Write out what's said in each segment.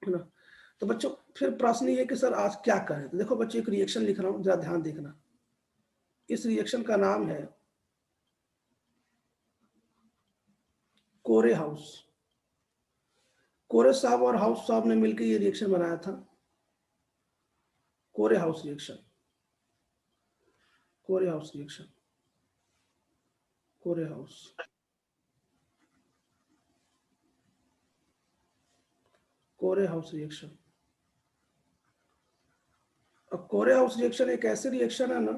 है ना। तो बच्चों फिर प्रश्न ये है कि सर आज क्या करें। तो देखो बच्चों, एक रिएक्शन लिख रहा हूँ, जरा ध्यान देखना। इस रिएक्शन का नाम है कोरे हाउस। कोरे साहब और हाउस साहब ने मिलकर ये रिएक्शन बनाया था, कोरे हाउस रिएक्शन। कोरे हाउस रिएक्शन, कोरे हाउस, कोरे हाउस रिएक्शन। अब कोरे हाउस रिएक्शन एक ऐसे रिएक्शन है ना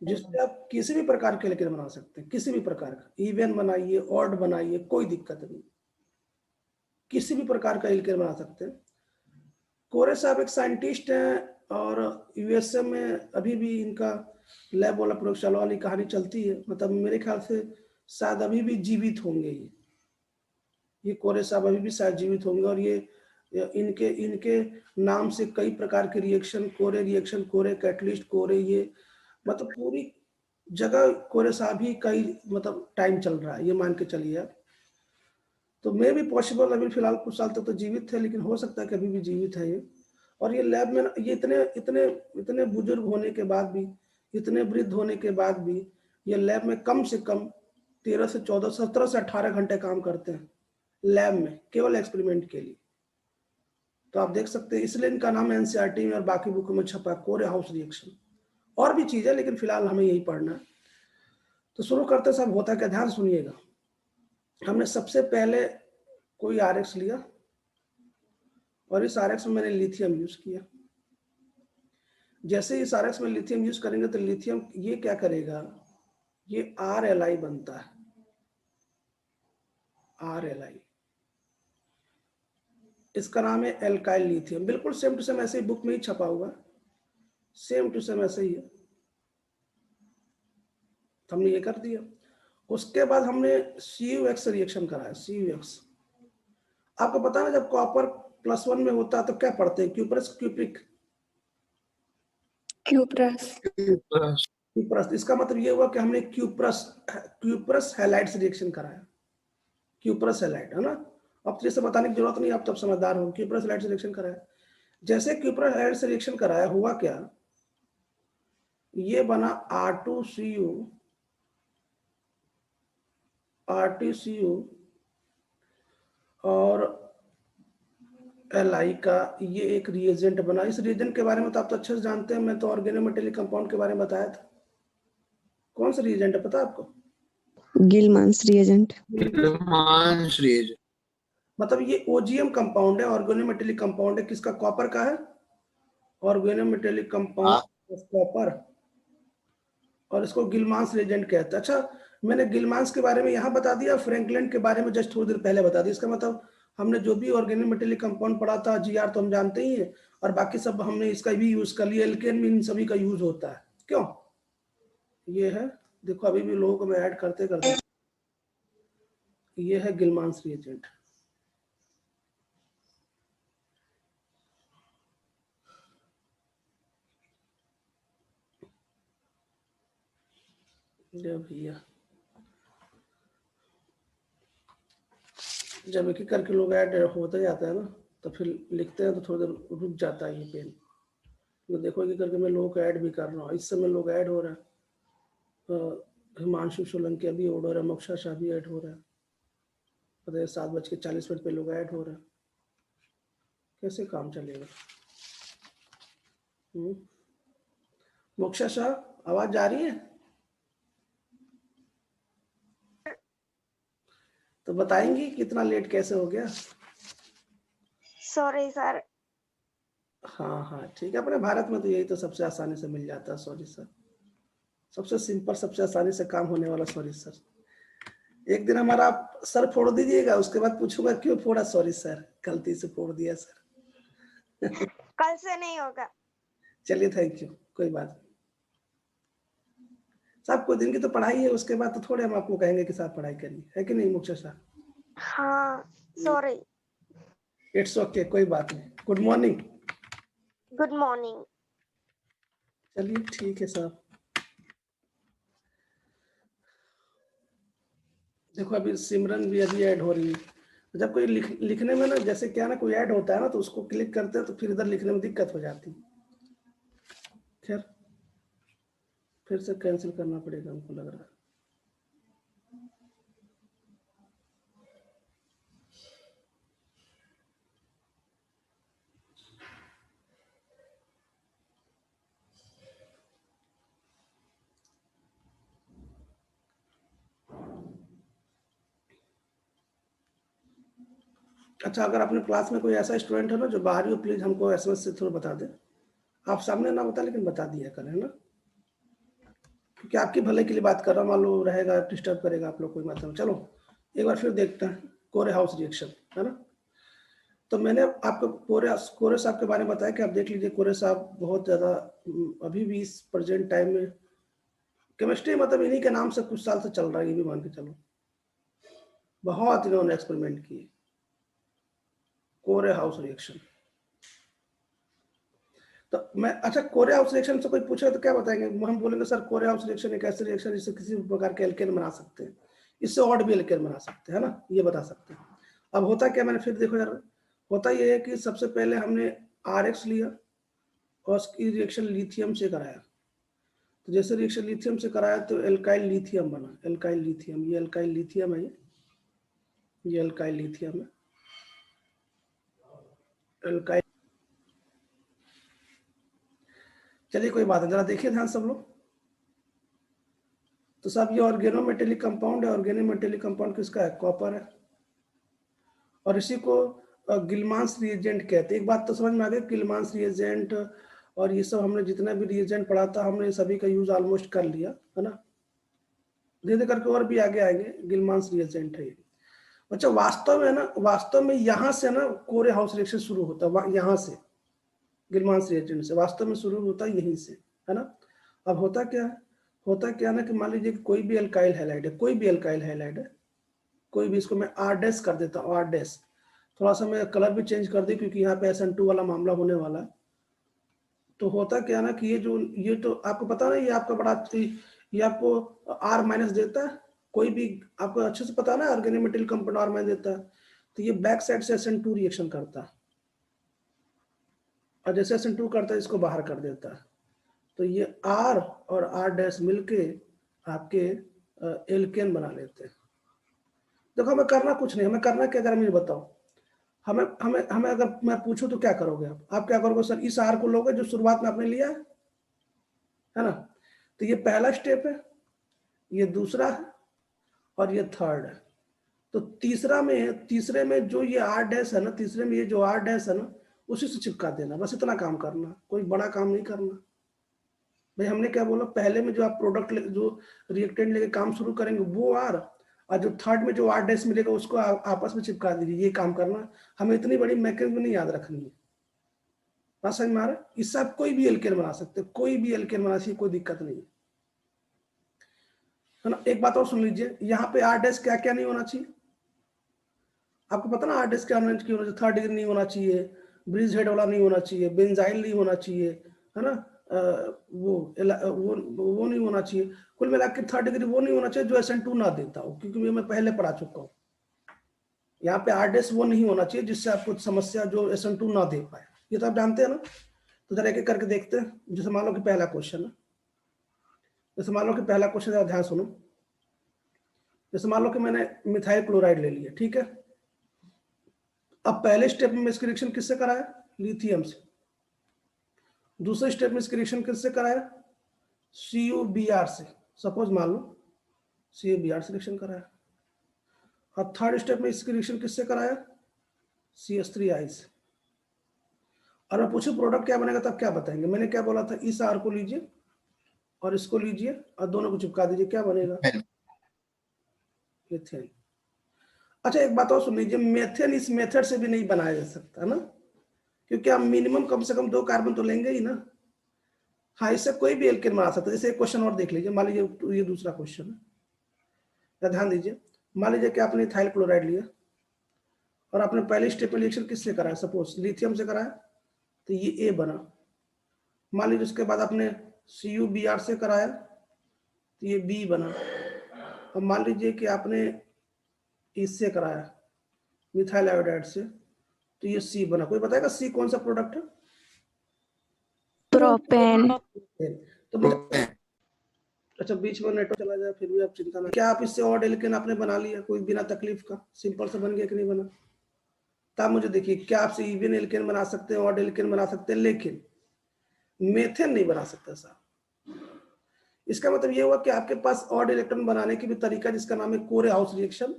जिससे आप किसी भी प्रकार के एल्केन बना सकते हैं, किसी भी प्रकार का, इवन बनाइए, ऑड बनाइए, कोई दिक्कत नहीं, किसी भी प्रकार का एल्केन बना सकते हैं। कोरे साहब एक साइंटिस्ट हैं और यूएसए में अभी भी इनका लैब वाला प्रयोगशाला वाली कहानी चलती है। मतलब मेरे ख्याल से शायद अभी भी जीवित होंगे ये कोरे साहब अभी भी शायद जीवित होंगे। और ये इनके इनके नाम से कई प्रकार के रिएक्शन, कोरे रिएक्शन, कोरे कैटलिस्ट, कोरे, ये मतलब पूरी जगह कोरे साहब ही कई मतलब टाइम चल रहा है, ये मान के चलिए आप। तो मे भी पॉसिबल, अभी फिलहाल कुछ साल तक तो जीवित थे, लेकिन हो सकता है कि अभी भी जीवित है ये। और ये लैब में ये इतने इतने इतने बुजुर्ग होने के बाद भी, इतने वृद्ध होने के बाद भी, ये लैब में कम से कम 13 से 14, 17 से 18 घंटे काम करते हैं लैब में, केवल एक्सपेरिमेंट के लिए। तो आप देख सकते हैं, इसलिए इनका नाम एनसीईआरटी में और बाकी बुकों में छपा है, कोरे हाउस रिएक्शन। और भी चीज है लेकिन फिलहाल हमें यही पढ़ना है। तो शुरू करते सब होता क्या, ध्यान सुनिएगा। हमने सबसे पहले कोई आरएक्स लिया और इस आरएक्स में मैंने लिथियम यूज किया। जैसे इस आरएक्स में लिथियम यूज करेंगे तो लिथियम ये क्या करेगा, ये RLi बनता है, RLi। इसका नाम है एल्काइल लिथियम। बिल्कुल सेम टू सेम ऐसे ही बुक में ही छपा हुआ, सेम टू सेम ऐसे ही है। तो हमने ये कर दिया। उसके बाद हमने CuX रिएक्शन कराया, CuX। आपको पता है ना, जब कॉपर +1 में होता है तो क्या पढ़ते हैं, क्यूप्रस, क्यूप्रिक, क्यूप्रस। इसका मतलब ये हुआ कि हमने क्यूप्रस हैलाइड्स रिएक्शन कराया, क्यूप्रस हैलाइड, है ना। अब तो जैसे बताने की जरूरत नहीं, आप तब समझदार हो। क्यूप्रस हैलाइड से रिएक्शन कराया। जैसे क्यूप्रस हैलाइड से रिएक्शन कराया, हुआ क्या, ये बना R2Cu, R2Cu और Li का ये एक रिएजेंट बना। इस रिएजेंट के बारे में तो आप तो अच्छे से जानते हैं, मैं तो ऑर्गेनोमेटेलिक कंपाउंड के बारे में बताया था। कौन सा रिएजेंट है पता है आपको? गिलमांस रिएजेंट। गिलमांस रिएजेंट मतलब ये OGM कंपाउंड है, ऑर्गेनोमेटेलिक कंपाउंड है। किसका? कॉपर का है, ऑर्गेनोमेटेलिक कंपाउंड कॉपर, और इसको गिलमांस रिएजेंट कहते हैं। अच्छा, मैंने गिलमांस के बारे में यहाँ बता दिया, फ्रैंकलैंड के बारे में जस्ट थोड़ी देर पहले बता दिया। इसका मतलब हमने जो भी ऑर्गेनोमेटेलिक कंपाउंड पढ़ा था, GR तो हम जानते ही हैं, और बाकी सब हमने इसका भी यूज कर लिया। एल्केन में इन सभी का यूज होता है। क्यों? ये है, देखो अभी भी लोगों को मैं ऐड करते करते, ये है गिलमांस रिएजेंट। भैया जब एक एक करके लोग ऐड होते जाता है ना, तो फिर लिखते हैं तो थोड़ी देर रुक जाता है ये पेन। तो देखो एक एक करके मैं लोगों को ऐड भी कर रहा हूँ। इस समय लोग ऐड हो रहा है, हिमांशु सोलंकी अभी ऐड हो रहा है, मोक्षा शाह भी ऐड हो रहा है, पता है 7:40 पे लोग ऐड हो रहा है। कैसे काम चलेगा? मोक्षा शाह, आवाज जा रही है? तो बताएंगी कितना लेट कैसे हो गया? Sorry sir. हाँ हाँ ठीक है, अपने भारत में तो यही तो सबसे आसानी से मिल जाता है, सॉरी सर। सबसे सिंपल, सबसे आसानी से काम होने वाला, सॉरी सर। एक दिन हमारा आप सर फोड़ दीजिएगा, उसके बाद पूछूंगा क्यों फोड़ा, सॉरी सर, गलती से फोड़ दिया सर। कल से नहीं होगा। चलिए थैंक यू, कोई बात नहीं। साहब कोई दिन की तो पढ़ाई है, उसके बाद तो थोड़े हम आपको कहेंगे कि साहब पढ़ाई करिए, है कि नहीं मोक्षा साहब? हाँ सॉरी। इट्स ओके, कोई बात नहीं। Good morning. Good morning. चलिए ठीक है साहब। देखो अभी सिमरन भी अभी ऐड हो रही है, तो जब कोई लिखने में ना, जैसे क्या ना, कोई ऐड होता है ना, तो उसको क्लिक करते हैं तो फिर इधर लिखने में दिक्कत हो जाती है। खैर, फिर से कैंसिल करना पड़ेगा हमको लग रहा है। अच्छा, अगर अपने क्लास में कोई ऐसा स्टूडेंट है ना जो बाहरी हो, प्लीज हमको एसएमएस से थोड़ा बता दे। आप सामने ना बता, लेकिन बता दिया करें ना, क्योंकि आपकी भले के लिए बात कर रहा हूँ, मान लो रहेगा डिस्टर्ब करेगा आप लोग, कोई मतलब। चलो एक बार फिर देखते हैं कोरे हाउस रिएक्शन, है ना। तो मैंने आपको कोरे साहब के बारे में बताया कि आप देख लीजिए, कोरे साहब बहुत ज़्यादा अभी भी इस प्रेजेंट टाइम में केमिस्ट्री मतलब इन्हीं के नाम से कुछ साल से चल रहा है, ये भी मान के चलो। बहुत इन्होंने एक्सपेरिमेंट किए कोरे हाउस रिएक्शन। तो मैं, अच्छा, कोरे हाउस रिएक्शन से कोई पूछे तो क्या बताएंगे? हम बोलेंगे सर कोरे हाउस रिएक्शन एक ऐसी रिएक्शन जिससे किसी भी प्रकार के एल्केन बना सकते हैं, इससे ऑड भी एल्केन बना सकते हैं, है ना, ये बता सकते हैं। अब होता क्या, मैंने फिर देखो यार, होता ये है कि सबसे पहले हमने RX लिया और उसकी रिएक्शन लिथियम से कराया। तो जैसे रिएक्शन लिथियम से कराया तो एल्काइल लिथियम बना, एल्काइल लिथियम, ये एल्काइल लिथियम है, ये एल्काइल लिथियम है, एल्काइल। चलिए कोई बात नहीं, जरा देखिए ध्यान सब लोग। तो साहब ये ऑर्गेनोमेटेलिक कंपाउंड है, ऑर्गेनोमेटेलिक कंपाउंड किसका है? कॉपर है, और इसी को गिलमांस रिएजेंट कहते हैं। एक बात तो समझ में आ गई, गिलमांस रिएजेंट और ये सब हमने जितना भी रिएजेंट पढ़ा था, हमने सभी का यूज ऑलमोस्ट कर लिया, है ना। धीरे धीरे करके और भी आगे आएंगे। गिलमांस रिएजेंट है ये। अच्छा, वास्तव में ना, वास्तव में यहाँ से ना कोरे हाउस रिएक्शन शुरू होता है, यहाँ से गिलमांस रिएजेंट से वास्तव में शुरू होता है, यहीं से, है ना। अब होता क्या है, होता क्या ना कि मान लीजिए कि कोई भी एल्काइल हैलाइड है, कोई भी एल्काइल हैलाइड है, कोई भी, इसको मैं R डैश कर देता हूँ, R डैश। थोड़ा सा मैं कलर भी चेंज कर दी क्योंकि यहाँ पे SN2 वाला मामला होने वाला है। तो होता क्या ना कि ये तो आपको पता ना, ये आपका बड़ा, ये आपको R माइनस देता है, कोई भी आपको अच्छे से पता है ना, ऑर्गेनोमेटेलिक कंपाउंड R माइनस देता है। तो ये बैक साइड से SN2 रिएक्शन करता है, और जैसे SN2 करता है इसको बाहर कर देता है। तो ये R और R डैश मिलके आपके एल्केन बना लेते हैं। देखो हमें करना कुछ नहीं, हमें करना क्या, अगर मुझे बताओ, हमें हमें हमें अगर मैं पूछूं तो क्या करोगे आप क्या करोगे? सर इस R को लोगे जो शुरुआत में आपने लिया है ना। तो ये पहला स्टेप है, ये दूसरा है, और ये थर्ड है। तो तीसरे में जो ये R डैश है ना, तीसरे में ये जो R डैश है ना, उसी से चिपका देना, बस इतना काम करना, कोई बड़ा काम नहीं करना भाई। हमने क्या बोला, पहले में जो आप प्रोडक्ट जो रिएक्टेंट लेके काम शुरू करेंगे वो R, और जो थर्ड में जो R डैश मिलेगा उसको आपस में चिपका दीजिए, ये काम करना। हमें इतनी बड़ी मैकेनिज्म नहीं याद रखनी है, बात समझ में आ रहा है। इससे आप कोई भी एल्केन बना सकते हैं, कोई भी एल्केन बना सकते, कोई दिक्कत नहीं है ना। एक बात और सुन लीजिए, यहाँ पे R डैश क्या क्या नहीं होना चाहिए, आपको पता ना R डैश क्या होना चाहिए? थर्ड डिग्री नहीं होना चाहिए, ब्रिज हेड वाला नहीं होना चाहिए, बेंजाइल नहीं होना चाहिए, है ना, वो नहीं होना चाहिए। कुल मिला के थर्ड डिग्री वो नहीं होना चाहिए जो SN2 ना देता हो, क्योंकि मैं पहले पढ़ा चुका हूँ। यहाँ पे R डैश वो नहीं होना चाहिए जिससे आपको समस्या, जो SN2 ना दे पाए, ये तो आप जानते हैं ना। तो जरा एक एक करके देखते हैं। जैसे मान लो कि पहला क्वेश्चन है, जैसे मान लो कि पहला क्वेश्चन, जरा ध्यान सुनो। जैसे मान लो कि मैंने मिथाइल क्लोराइड ले लिया, ठीक है। अब पहले स्टेप में इसकी रिएक्शन किससे कराया? लिथियम से। दूसरे स्टेप में इसकी रिएक्शन किससे कराया? CuBr से। सपोज मान लो CuBr से रिएक्शन कराया। और थर्ड स्टेप में इसकी रिएक्शन किससे कराया? CH3I से। और मैं पूछूं प्रोडक्ट क्या बनेगा, तब क्या बताएंगे? मैंने क्या बोला था, इस R को लीजिए और इसको लीजिए और दोनों को चिपका दीजिए, क्या बनेगा? मीथेन। अच्छा एक बात और सुन लीजिए, मेथेन इस मेथड से भी नहीं बनाया जा सकता, है ना, क्योंकि हम मिनिमम कम से कम 2 कार्बन तो लेंगे ही ना। हाँ, इससे कोई भी एल्केन बना सकता है। जैसे एक क्वेश्चन और देख लीजिए, मान लीजिए ये दूसरा क्वेश्चन है, ध्यान दीजिए। मान लीजिए कि आपने इथाइल क्लोराइड लिया और आपने पहले स्टेप में रिएक्शन किससे कराया? सपोज लिथियम से कराया, तो ये A बना। मान लीजिए उसके बाद आपने CuBr से कराया तो ये B बना। और मान लीजिए कि आपने इससे कराया, मिथाइल आयोडाइड से, तो ये सी बना। कोई बताएगा सी कौन सा प्रोडक्ट है? प्रोपेन। तो मुझे अच्छा बीच में नेटवर्क चला जाए फिर भी आप चिंता ना। क्या आप इससे और एल्केन आपने बना लिया कोई बिना तकलीफ का? सिंपल से बन गया कि नहीं बना? तब मुझे देखिए, क्या आपसे इवन एल्केन बना सकते हैं, ऑड एल्केन बना सकते हैं, लेकिन मेथेन नहीं बना सकते साहब। इसका मतलब ये हुआ कि आपके पास ऑड इलेक्ट्रॉन बनाने की भी तरीका जिसका नाम है कोरे हाउस रिएक्शन,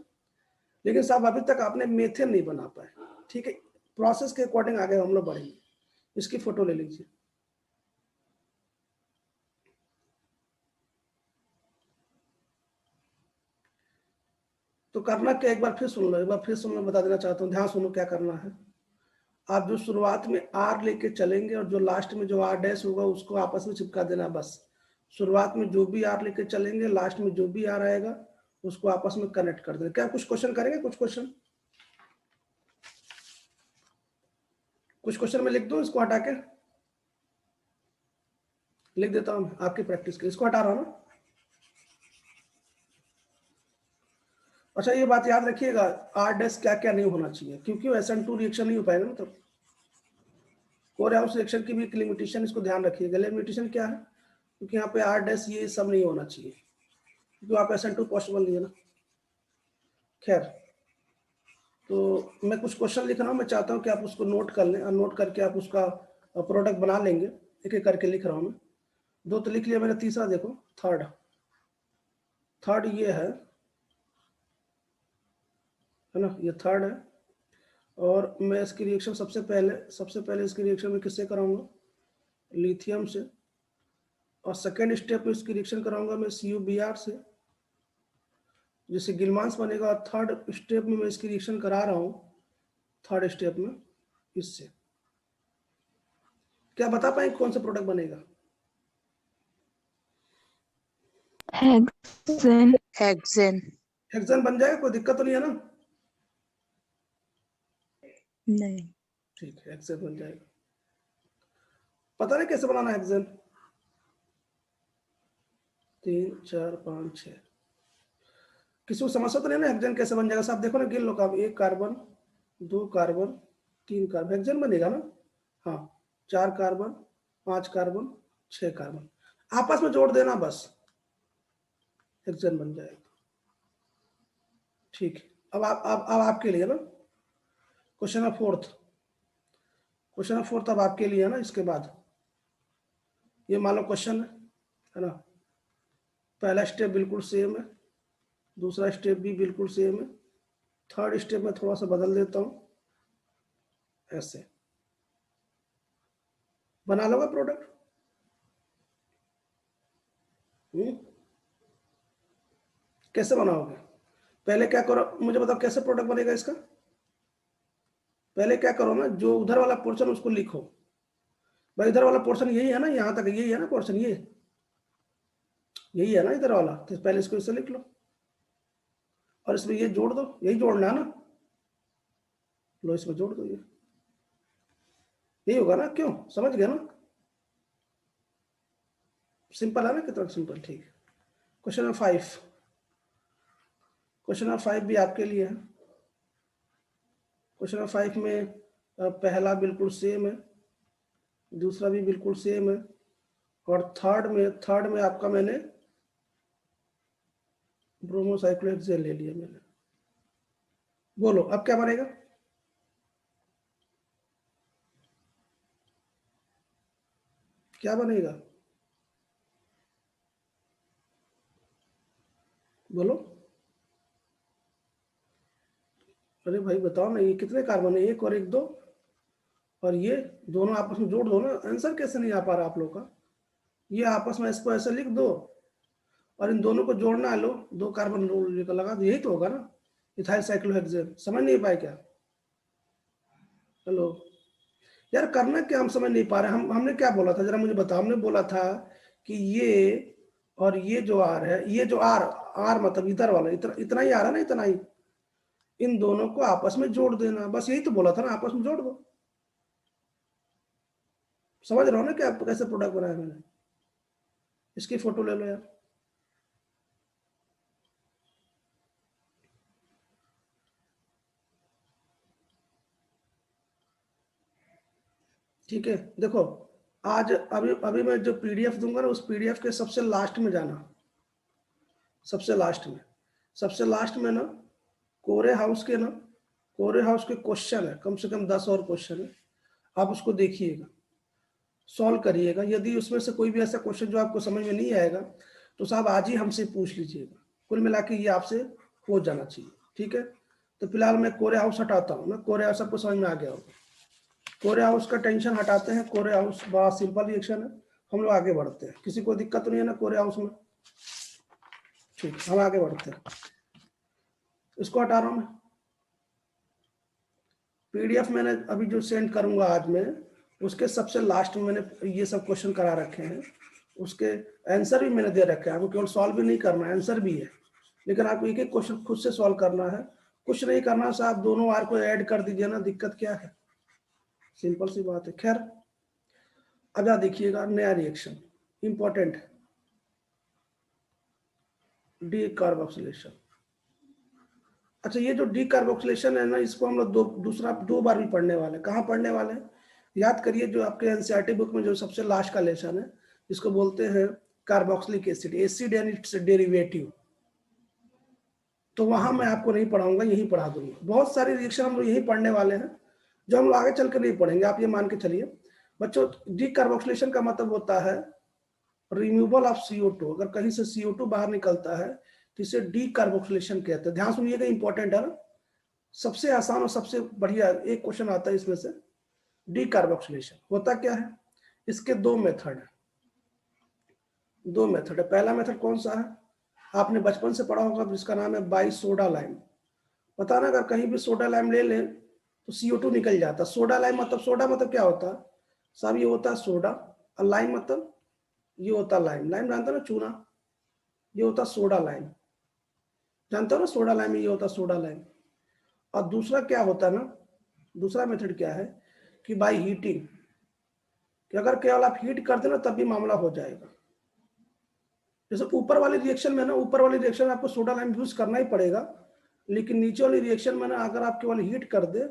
लेकिन साहब अभी तक आपने मेथेन नहीं बना पाए। ठीक है, प्रोसेस के अकॉर्डिंग आगे हम लोग बढ़ेंगे। इसकी फोटो ले लीजिए। तो करना क्या, एक बार फिर सुन लो, एक बार फिर सुन लो, बता देना चाहता हूँ, ध्यान सुनो क्या करना है। आप जो शुरुआत में आर लेके चलेंगे और जो लास्ट में जो आर डैश होगा उसको आपस में चिपका देना बस। शुरुआत में जो भी आर लेके चलेंगे, लास्ट में जो भी आर आएगा उसको आपस में कनेक्ट कर देना। क्या कुछ क्वेश्चन करेंगे? कुछ क्वेश्चन में लिख दो, इसको हटा के लिख देता हूं आपकी प्रैक्टिस के। इसको हटा रहा हूं ना। अच्छा ये बात याद रखिएगा, आर डैश क्या क्या नहीं होना चाहिए, क्योंकि SN2 रिएक्शन नहीं हो पाएगा ना। तो कोरे हाउस रिएक्शन की भी एक लिमिटेशन, इसको ध्यान रखिएगा। लिमिटेशन क्या है? क्योंकि यहाँ पे आर डैश ये सब नहीं होना चाहिए, क्योंकि आप SN2 पॉसिबल नहीं है ना। खैर, तो मैं कुछ क्वेश्चन लिख रहा हूँ, मैं चाहता हूँ कि आप उसको नोट कर लें, और नोट करके आप उसका प्रोडक्ट बना लेंगे। एक एक करके लिख रहा हूँ मैं। दो तो लिख लिया मैंने, तीसरा देखो, थर्ड ये है ना, ये थर्ड है। और मैं इसकी रिएक्शन सबसे पहले इसकी रिएक्शन में किससे कराऊंगा? लिथियम से। और सेकेंड स्टेप में इसकी रिएक्शन कराऊंगा मैं CuBr से, जिससे गिलमांस बनेगा। और थर्ड स्टेप में मैं इसकी रिएक्शन करा रहा हूँ, थर्ड स्टेप में इससे। क्या बता पाएंगे कौन सा प्रोडक्ट बनेगा? हेक्सेन। हेक्सेन बन जाएगा, कोई दिक्कत तो नहीं है ना? नहीं। ठीक है, हेक्सेन बन जाएगा। पता नहीं कैसे बनाना है हेक्सेन? 3 4 5 6। किसी को समस्या तो नहीं ना हेक्सेन कैसे बन जाएगा? साहब देखो ना, गिन लो का, 1 कार्बन 2 कार्बन 3 कार्बन, हेक्सेन बनेगा ना। हाँ, 4 कार्बन 5 कार्बन 6 कार्बन, आपस में जोड़ देना बस, हेक्सेन बन जाएगा। ठीक है, अब आपके लिए ना क्वेश्चन है फोर्थ। अब आपके लिए है ना। इसके बाद ये मान लो क्वेश्चन है ना, पहला स्टेप बिल्कुल सेम है, दूसरा स्टेप भी बिल्कुल सेम है, थर्ड स्टेप में थोड़ा सा बदल देता हूं, ऐसे बना लोगे प्रोडक्ट। कैसे बनाओगे? पहले क्या करो, मुझे बताओ कैसे प्रोडक्ट बनेगा इसका? पहले क्या करो ना, जो उधर वाला पोर्शन उसको लिखो। भाई इधर वाला पोर्शन यही है ना, यहाँ तक यही है ना पोर्शन, यही है ना इधर वाला, तो पहले इसको इससे लिख लो और इसमें ये जोड़ दो, यही जोड़ना है ना। लो इसमें जोड़ दो, ये यही होगा ना, क्यों? समझ गया ना? सिंपल है ना, कितना सिंपल। ठीक है, क्वेश्चन नंबर 5। क्वेश्चन नंबर 5 भी आपके लिए है। क्वेश्चन नंबर 5 में पहला बिल्कुल सेम है, दूसरा भी बिल्कुल सेम है, और थर्ड में आपका मैंने ब्रोमोसाइक्लोहेक्सेन ले लिया मैंने। बोलो अब क्या बनेगा? क्या बनेगा? बोलो। अरे भाई बताओ ना, ये कितने कार्बन है? 1 और 1 2, और ये दोनों आपस में जोड़ दो ना। आंसर कैसे नहीं आ पा रहा आप लोग का? ये आपस में इसको ऐसे लिख दो और इन दोनों को जोड़ना है। लो 2 कार्बन लगा दो, यही तो होगा ना, इथाइल साइक्लोहेक्सेन। समझ नहीं पाए क्या? हेलो यार, करना क्या, हम समझ नहीं पा रहे। हमने क्या बोला था, जरा मुझे बताओ। हमने बोला था कि ये और ये जो आर है, ये जो आर मतलब इधर वाला, इतना ही आ रहा है ना, इतना ही, इन दोनों को आपस में जोड़ देना, बस यही तो बोला था ना, आपस में जोड़ दो। समझ रहे हो ना क्या कैसे प्रोडक्ट बनाया मैंने? इसकी फोटो ले लो यार। ठीक है, देखो आज अभी अभी मैं जो पीडीएफ दूंगा ना, उस पीडीएफ के सबसे लास्ट में जाना, सबसे लास्ट में ना कोरे हाउस के क्वेश्चन है, कम से कम 10 और क्वेश्चन है, आप उसको देखिएगा, सॉल्व करिएगा। यदि उसमें से कोई भी ऐसा क्वेश्चन जो आपको समझ में नहीं आएगा तो साहब आज ही हमसे पूछ लीजिएगा। कुल मिला के ये आपसे हो जाना चाहिए, ठीक है। तो फिलहाल मैं कोरे हाउस हटाता हूँ ना, कोरे हाउस आपको समझ में आ गया होगा। कोरे हाउस का टेंशन हटाते हैं, कोरे हाउस बड़ा सिंपल रिएक्शन है, हम लोग आगे बढ़ते हैं। किसी को दिक्कत तो नहीं है ना कोरे हाउस में? ठीक, हम आगे बढ़ते हैं। इसको हटा रहा हूँ मैं। पीडीएफ मैंने अभी जो सेंड करूंगा आज में, उसके सबसे लास्ट में मैंने ये सब क्वेश्चन करा रखे हैं, उसके आंसर भी मैंने दे रखे हैं। आपको केवल सॉल्व भी नहीं करना है, आंसर भी है, लेकिन आपको एक एक क्वेश्चन खुद से सॉल्व करना है, कुछ नहीं करना साहब, दोनों बार को ऐड कर दीजिए ना, दिक्कत क्या है, सिंपल सी बात है। खैर अब आप देखिएगा नया रिएक्शन इंपॉर्टेंट है, डी कार्बोक्सिलेशन। अच्छा, ये जो डी कार्बोक्सिलेशन है ना, इसको हम लोग दो बार भी पढ़ने वाले हैं। कहाँ पढ़ने वाले हैं याद करिए, जो आपके एनसीईआरटी बुक में जो सबसे लास्ट का लेसन है, इसको बोलते हैं carboxylic acid, acid and it's derivative. तो वहां मैं आपको नहीं पढ़ाऊंगा, यही पढ़ा दूंगा। बहुत सारे रिएक्शन हम लोग यही पढ़ने वाले हैं, जो हम लोग आगे चल कर नहीं पढ़ेंगे, आप ये मान के चलिए बच्चों। डी कार्बोक्सिलेशन का मतलब होता है रिमूवल ऑफ CO2। अगर कहीं से CO2 बाहर निकलता है तो इसे डी कार्बोक्सिलेशन कहते हैं। ध्यान सुनिएगा, इंपॉर्टेंट है ना, सबसे आसान और सबसे बढ़िया एक क्वेश्चन आता है इसमें से। डी कार्बोक्सिलेशन होता क्या है, इसके दो मेथड है। पहला मेथड कौन सा है, आपने बचपन से पढ़ा होगा, जिसका नाम है बाई सोडा लाइम। पता ना, अगर कहीं भी सोडा लाइम ले लें तो CO2 निकल जाता। सोडा लाइम मतलब, सोडा मतलब क्या होता है साहब, ये होता है सोडा, और लाइम मतलब ये होता लाइम। लाइम जानते हो ना, चूना, ये होता सोडा लाइम, जानते हो ना सोडा लाइम, ये होता सोडा लाइम। और दूसरा क्या होता है ना, दूसरा मेथड क्या है कि बाई हीटिंग, कि अगर केवल आप हीट कर देना तब भी मामला हो जाएगा। जैसे ऊपर वाली रिएक्शन में ना, ऊपर वाली रिएक्शन में आपको सोडा लाइम यूज करना ही पड़ेगा, लेकिन नीचे वाली रिएक्शन में ना अगर आप केवल हीट कर दे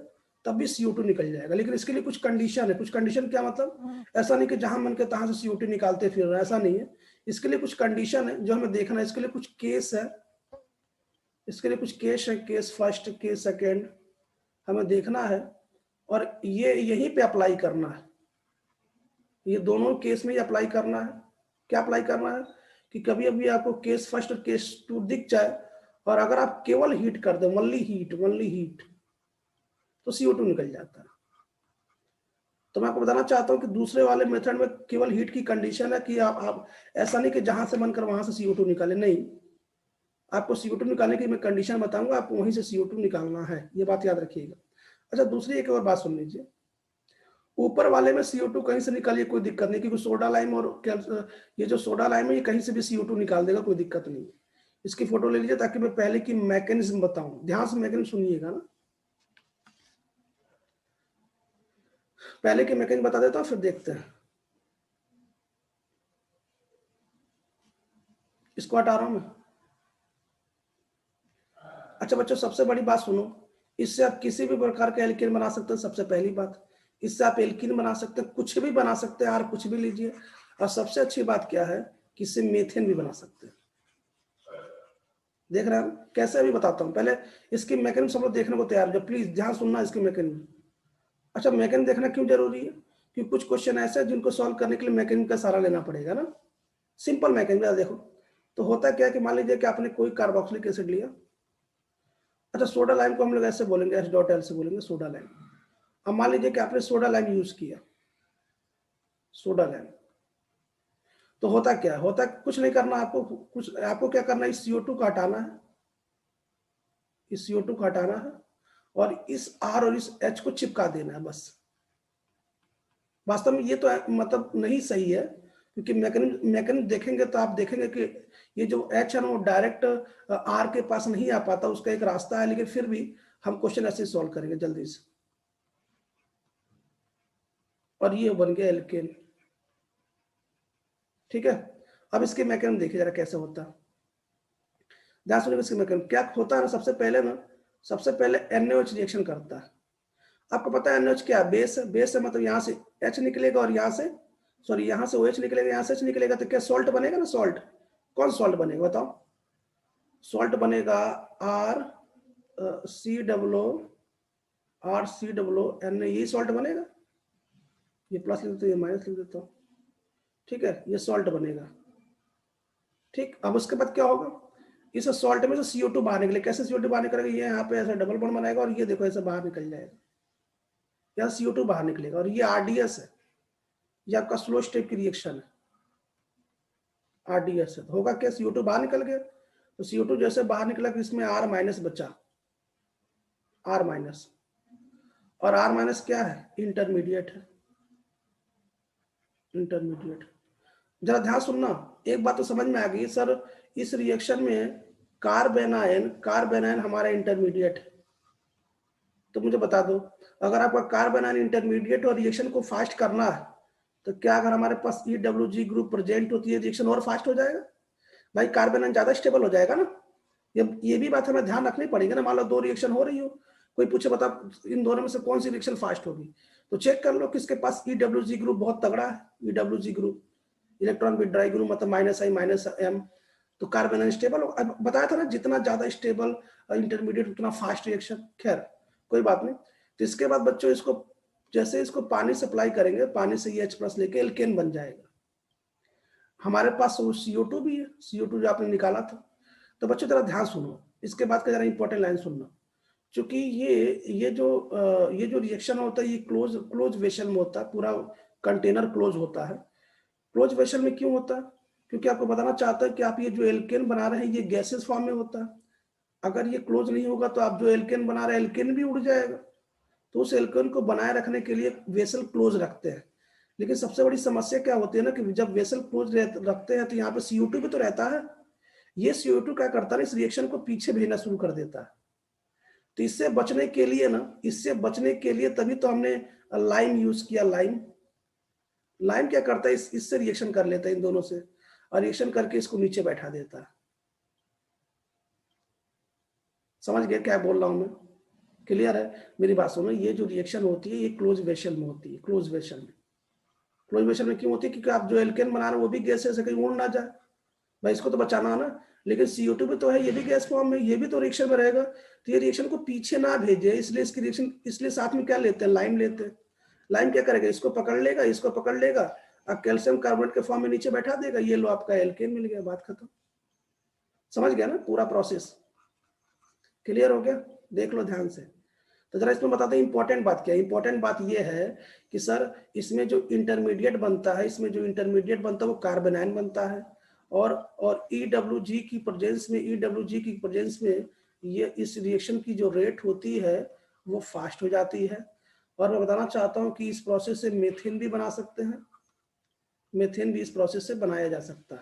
तब भी CO2 निकल जाएगा। लेकिन इसके लिए कुछ कंडीशन है। कुछ कंडीशन क्या मतलब, ऐसा नहीं कि जहां मन के तहां से CO2 निकालते फिर रहे, ऐसा नहीं है। इसके लिए कुछ कंडीशन है जो हमें देखना है, इसके लिए कुछ केस है, केस फर्स्ट, केस सेकेंड हमें देखना है, और ये यहीं पे अप्लाई करना है। ये दोनों केस में ही अप्लाई करना है। क्या अप्लाई करना है कि कभी अभी आपको केस फर्स्ट और केस 2 दिख जाए, और अगर आप केवल हीट कर दो, ओनली हीट, तो CO2 निकल जाता है। तो मैं आपको बताना चाहता हूं कि दूसरे वाले मेथड में केवल हीट की कंडीशन है कि आप ऐसा नहीं कि जहां से मन कर वहां से CO2 निकाले, नहीं, आपको CO2 निकालने की मैं कंडीशन बताऊंगा, आपको वहीं से CO2 निकालना है, ये बात याद रखिएगा। अच्छा, दूसरी एक और बात सुन लीजिए, ऊपर वाले में CO2 कहीं से निकालिए, कोई दिक्कत नहीं, क्योंकि सोडा लाइम और ये जो सोडा लाइम है, ये कहीं से भी CO2 निकाल देगा, कोई दिक्कत नहीं। इसकी फोटो ले लीजिए ताकि मैं पहले की मैकेनिज्म बताऊं, ध्यान से मैकेनिज्म सुनिएगा ना, पहले की मैकेनिज्म बता देता हूं, फिर देखते हैं। इसको हटा रहा हूं मैं। अच्छा बच्चों, सबसे बड़ी बात सुनो, इससे आप किसी भी प्रकार का एल्कीन बना सकते हैं। सबसे पहली बात, इससे आप एल्कीन बना सकते हैं, कुछ भी बना सकते हैं यार, कुछ भी लीजिए। और सबसे अच्छी बात क्या है कि इससे मीथेन भी बना सकते हैं। देख रहे हैं कैसे, अभी बताता हूं। पहले इसकी मैकेनिज्म सब लोग देखने को तैयार हो, प्लीज ध्यान सुनना इसकी मैकेनिज्म। अच्छा, मैकेनिज्म देखना क्यों जरूरी है, क्योंकि कुछ क्वेश्चन ऐसे हैं जिनको सॉल्व करने के लिए मैकेनिज्म का सहारा लेना पड़ेगा ना। सिंपल मैकेनिज्म देखो, तो होता क्या है कि मान लीजिए कि आपने कोई कार्बोक्सिलिक एसिड लिया। अच्छा, सोडा लाइम को हम लोग ऐसे बोलेंगे, H.L से बोलेंगे सोडा लाइम। अब मान लीजिए कि आपने सोडा लाइम यूज किया, सोडा लाइम, तो होता क्या होता, कुछ नहीं करना आपको, आपको क्या करना है, इस CO2 को हटाना है, इस CO2 को हटाना है, और इस R और इस H को चिपका देना है, बस। वास्तव में ये तो मतलब नहीं सही है, क्योंकि मैकेनिज्म देखेंगे तो आप देखेंगे कि ये जो H है ना, वो डायरेक्ट R के पास नहीं आ पाता, उसका एक रास्ता है, लेकिन फिर भी हम क्वेश्चन ऐसे सॉल्व करेंगे जल्दी से। और ये बन गया एल्केन, ठीक है। अब इसके मैकेनिज्म देखिए जरा कैसे होता है, ध्यान सुनिए। इसके मैकेनिज्म क्या होता है ना, सबसे पहले NaOH रिएक्शन करता है। आपको पता है NH क्या है? बेस है। बेस है मतलब यहाँ से H निकलेगा और यहाँ से सॉरी यहाँ से OH निकलेगा, यहाँ से H निकलेगा, तो क्या सॉल्ट बनेगा ना? सॉल्ट। कौन सॉल्ट बनेगा बताओ? सॉल्ट बनेगा RCOO, यही सॉल्ट बनेगा। ये प्लस लिख देता हूँ, ये माइनस लिख देता हूँ, ठीक है, ये सॉल्ट बनेगा। ठीक, अब उसके बाद क्या होगा? इस सॉल्ट में से CO2 बाहर निकले। कैसे CO2 बाहर निकलेगा? ये यहाँ पे ऐसा डबल बॉन्ड बनाएगा और ये देखो ऐसे बाहर निकल जाएगा, यहाँ CO2 बाहर निकलेगा। और ये RDS है, ये आपका स्लो स्टेप की रिएक्शन है, RDS है। होगा क्या? CO2 बाहर निकल गया, तो CO2 जैसे बाहर निकला कि इसमें R माइनस बचा, R माइनस। और R माइनस क्या है? इंटरमीडिएट है, इंटरमीडिएट। जरा ध्यान सुनना, एक बात तो समझ में आ गई सर, इस रिएक्शन में कार्बेनाइन हमारा इंटरमीडिएट है। तो मुझे बता दो, अगर आपका कार्बेनाइन इंटरमीडिएट और रिएक्शन को फास्ट करना है, तो क्या अगर हमारे पास EWG ग्रुप प्रेजेंट होती है, रिएक्शन और फास्ट हो जाएगा? भाई कार्बेनाइन ज्यादा स्टेबल हो जाएगा ना। ये भी बात हमें ध्यान रखनी पड़ेगी ना। मान लो दो रिएक्शन हो रही हो, कोई पूछे बता इन दोनों में से कौन सी रिएक्शन फास्ट होगी, तो चेक कर लो किसके पास EWG ग्रुप बहुत तगड़ा है। EWG group, electron with dry group, मतलब -I-M, तो कार्बेनाइन स्टेबल हो। अब बताया था ना, जितना ज्यादा स्टेबल इंटरमीडिएट उतना फास्ट रिएक्शन। खैर कोई बात नहीं। तो इसके बाद बच्चों इसको जैसे इसको पानी सप्लाई करेंगे, पानी से ये H+ लेके एल्केन बन जाएगा। हमारे पास CO2 भी है, CO2 जो आपने निकाला था। तो बच्चों जरा ध्यान सुनो, इसके बाद का जरा इंपॉर्टेंट लाइन सुनना। क्योंकि ये जो रिएक्शन होता है, ये क्लोज वेसल में होता है, पूरा कंटेनर क्लोज होता है। क्लोज वेसल में क्यों होता है? क्योंकि आपको बताना चाहता है कि आप ये जो एल्केन बना रहे हैं, ये गैसेस फॉर्म में होता है। अगर ये क्लोज नहीं होगा तो आप जो एल्केन बना रहे हैं, एल्केन भी उड़ जाएगा। तो उस एल्केन को बनाए रखने के लिए वेसल क्लोज रखते हैं। लेकिन सबसे बड़ी समस्या क्या होती है ना, कि जब वेसल क्लोज रखते हैं तो यहाँ पे CO2 भी तो रहता है। ये CO2 क्या करता है, इस रिएक्शन को पीछे भेजना शुरू कर देता है। तो इससे बचने के लिए ना, इससे बचने के लिए तभी तो हमने लाइम यूज किया। लाइम क्या करता है, इससे रिएक्शन कर लेता है इन दोनों से, और रिएक्शन करके इसको नीचे बैठा देता है। समझ गए क्या बोल रहा हूं मैं? क्लियर है? मेरी बात सुनो, ये जो रिएक्शन होती है ये क्लोज वेसल में होती है। क्लोज वेसल में क्यों होती है? क्योंकि आप जो एल्केन बना रहे हो वो भी गैस है, कहीं उड़ ना जाए भाई, इसको तो बचाना है ना। लेकिन CO2 भी तो है, ये भी गैस फॉर्म में, ये भी तो रिएक्शन में रहेगा। तो ये रिएक्शन को पीछे ना भेजे, इसलिए इसकी रिएक्शन, इसलिए साथ में क्या लेते हैं? लाइम लेते हैं। लाइम क्या करेगा? इसको पकड़ लेगा, इसको पकड़ लेगा, और कैल्शियम कार्बोनेट के फॉर्म में नीचे बैठा देगा। ये लो आपका एल्केन मिल गया, बात खत्म। समझ गया ना पूरा प्रोसेस? क्लियर हो गया? देख लो ध्यान से। तो जरा इसमें बताते हैं इंपॉर्टेंट बात क्या है। इंपॉर्टेंट बात ये है कि सर इसमें जो इंटरमीडिएट बनता है, वो कार्बेनाइन बनता है। और EWG की प्रेजेंस में ये इस रिएक्शन की जो रेट होती है वो फास्ट हो जाती है। और मैं बताना चाहता हूं कि इस प्रोसेस से मीथेन भी बना सकते हैं। मीथेन भी इस प्रोसेस से बनाया जा सकता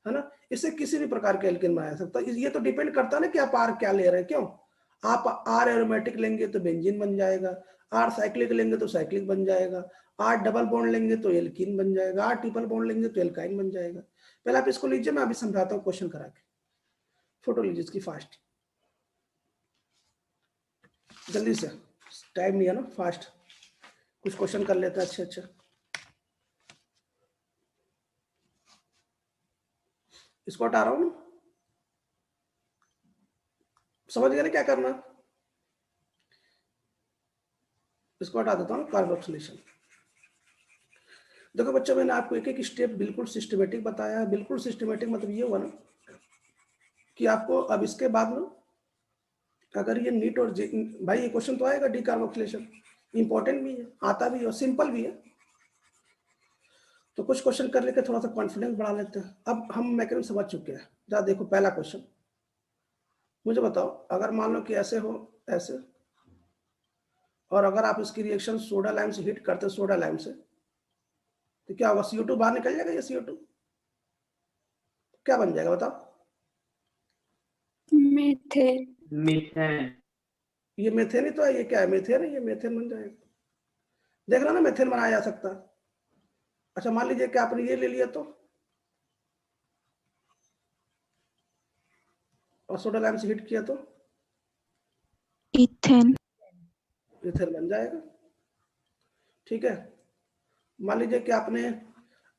है ना। इससे किसी भी प्रकार के एल्केन बनाया जा सकता है। ये तो डिपेंड करता है ना कि आप आर क्या ले रहे हैं। क्यों? आप आर एरोमेटिक लेंगे तो बेंजीन बन जाएगा, आर साइक्लिक लेंगे तो साइक्लिक बन जाएगा, आर डबल बॉन्ड लेंगे तो एल्कीन बन जाएगा, आर ट्रिपल बॉन्ड लेंगे तो एल्काइन बन जाएगा। पहले आप इसको लीजिए, मैं अभी समझाता हूँ क्वेश्चन करा के। फोटो लीजिए इसकी फास्ट, जल्दी से, टाइम नहीं है ना, फास्ट कुछ क्वेश्चन कर लेते हैं। अच्छा इसको हटा रहा हूँ, समझ गए ना क्या करना? इसको हटा देता हूँ, कार्बोक्सिलेशन। देखो बच्चों, मैंने आपको एक एक स्टेप बिल्कुल सिस्टमेटिक बताया है। बिल्कुल सिस्टमेटिक मतलब ये हुआ ना कि आपको अब इसके बाद में अगर ये नीट और भाई ये क्वेश्चन तो आएगा, डिकार्बोक्सिलेशन इंपॉर्टेंट भी है, आता भी है और सिंपल भी है। तो कुछ क्वेश्चन कर लेके थोड़ा सा कॉन्फिडेंस बढ़ा लेते हैं। अब हम मैकेनिज्म समझ चुके हैं। जरा देखो पहला क्वेश्चन, मुझे बताओ अगर मान लो कि ऐसे हो, ऐसे, और अगर आप इसकी रिएक्शन सोडा लाइम से हीट करते, सोडा लाइम से, तो क्या होगा? CO2 बाहर निकल जाएगा। ये CO2 क्या बन जाएगा बताओ? मीथेन। मीथेन। ये मेथेन ही तो है। ये क्या है? मेथेन है, ये मेथेन बन जाएगा। देख रहा ना, मेथेन बनाया जा सकता है। अच्छा मान लीजिए कि आपने ये ले लिया तो, और सोडा लाइम से हीट किया तो इथेन। इथेन बन जाएगा। ठीक है, मान लीजिए कि आपने,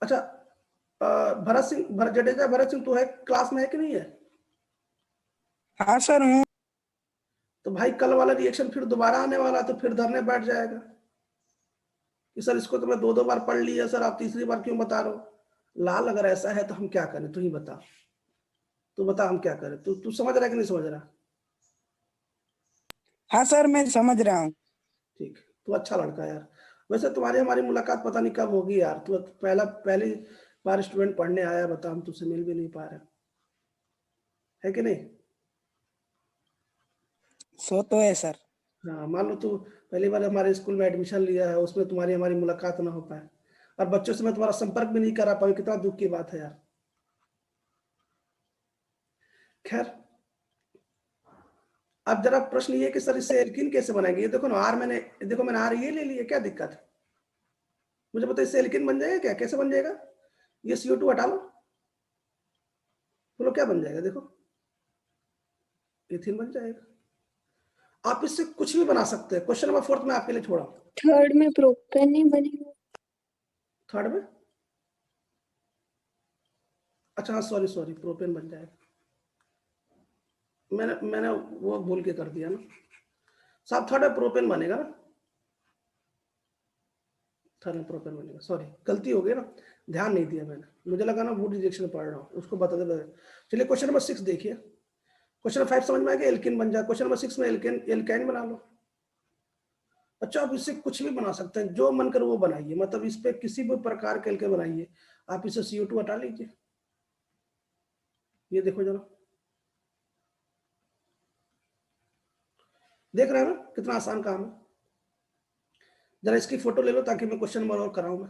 अच्छा भरत सिंह, जडेजा भरत सिंह तो है क्लास में, है कि नहीं है? हाँ सर हूँ। तो भाई कल वाला रिएक्शन फिर दोबारा आने वाला, तो फिर धरने बैठ जाएगा कि सर इसको तो मैं 2-2 बार पढ़ लिया सर, आप तीसरी बार क्यों बता रहे हो? लाल अगर ऐसा है तो हम क्या करें, तू ही बता, तू बता हम क्या करें? तू समझ रहा है कि नहीं समझ रहा? हाँ सर मैं समझ रहा हूँ। ठीक, तू अच्छा लड़का यार। वैसे तुम्हारी हमारी मुलाकात पता नहीं कब होगी यार, तू पहली बार स्टूडेंट पढ़ने आया, बता, हम तुझसे मिल भी नहीं पा रहे, है कि नहीं? सो तो है सर। हाँ, मान लो तू पहली बार हमारे स्कूल में एडमिशन लिया है, उसमें तुम्हारी हमारी मुलाकात ना हो पाए, और बच्चों से मैं तुम्हारा संपर्क भी नहीं करा पाऊँ, कितना दुख की बात है यार। खैर, अब जरा प्रश्न ये कि सर इससे एल्कीन कैसे बनाएंगे? ये देखो ना, मैंने आर ये ले लिया, क्या दिक्कत है? मुझे पता है इससे एल्कीन बन जाएगा क्या? कैसे बन जाएगा? ये CO2 हटा लो, बोलो क्या बन जाएगा? देखो, एथीन बन जाएगा। आप इससे कुछ भी बना सकते हैं। क्वेश्चन नंबर 4 में आपके लिए छोड़ा। थर्ड में प्रोपेन नहीं बनेगा? थर्ड में, अच्छा हाँ, सॉरी, प्रोपेन बन जाएगा। मैंने वो भूल के कर दिया ना साहब, थर्ड में प्रोपेन बनेगा ना, थर्ड में प्रोपेन बनेगा, सॉरी गलती हो गई ना, ध्यान नहीं दिया मैंने, मुझे लगा ना वुड रिजेक्शन पढ़ रहा हूँ, उसको बता दे। चलिए क्वेश्चन नंबर 6 देखिए। क्वेश्चन नंबर 5 समझ में आ गया, एल्केन बन जाए। क्वेश्चन नंबर 6 में एल्काइन बना लो। अच्छा, आप इससे कुछ भी बना सकते हैं, जो मन कर वो बनाइए, मतलब इस पे किसी भी प्रकार के एल्केन बनाइए। आप इसे CO2 हटा लीजिए, ये देखो जरा, देख रहे हैं ना कितना आसान काम है? जरा इसकी फोटो ले लो ताकि मैं क्वेश्चन नंबर और कराऊं मैं।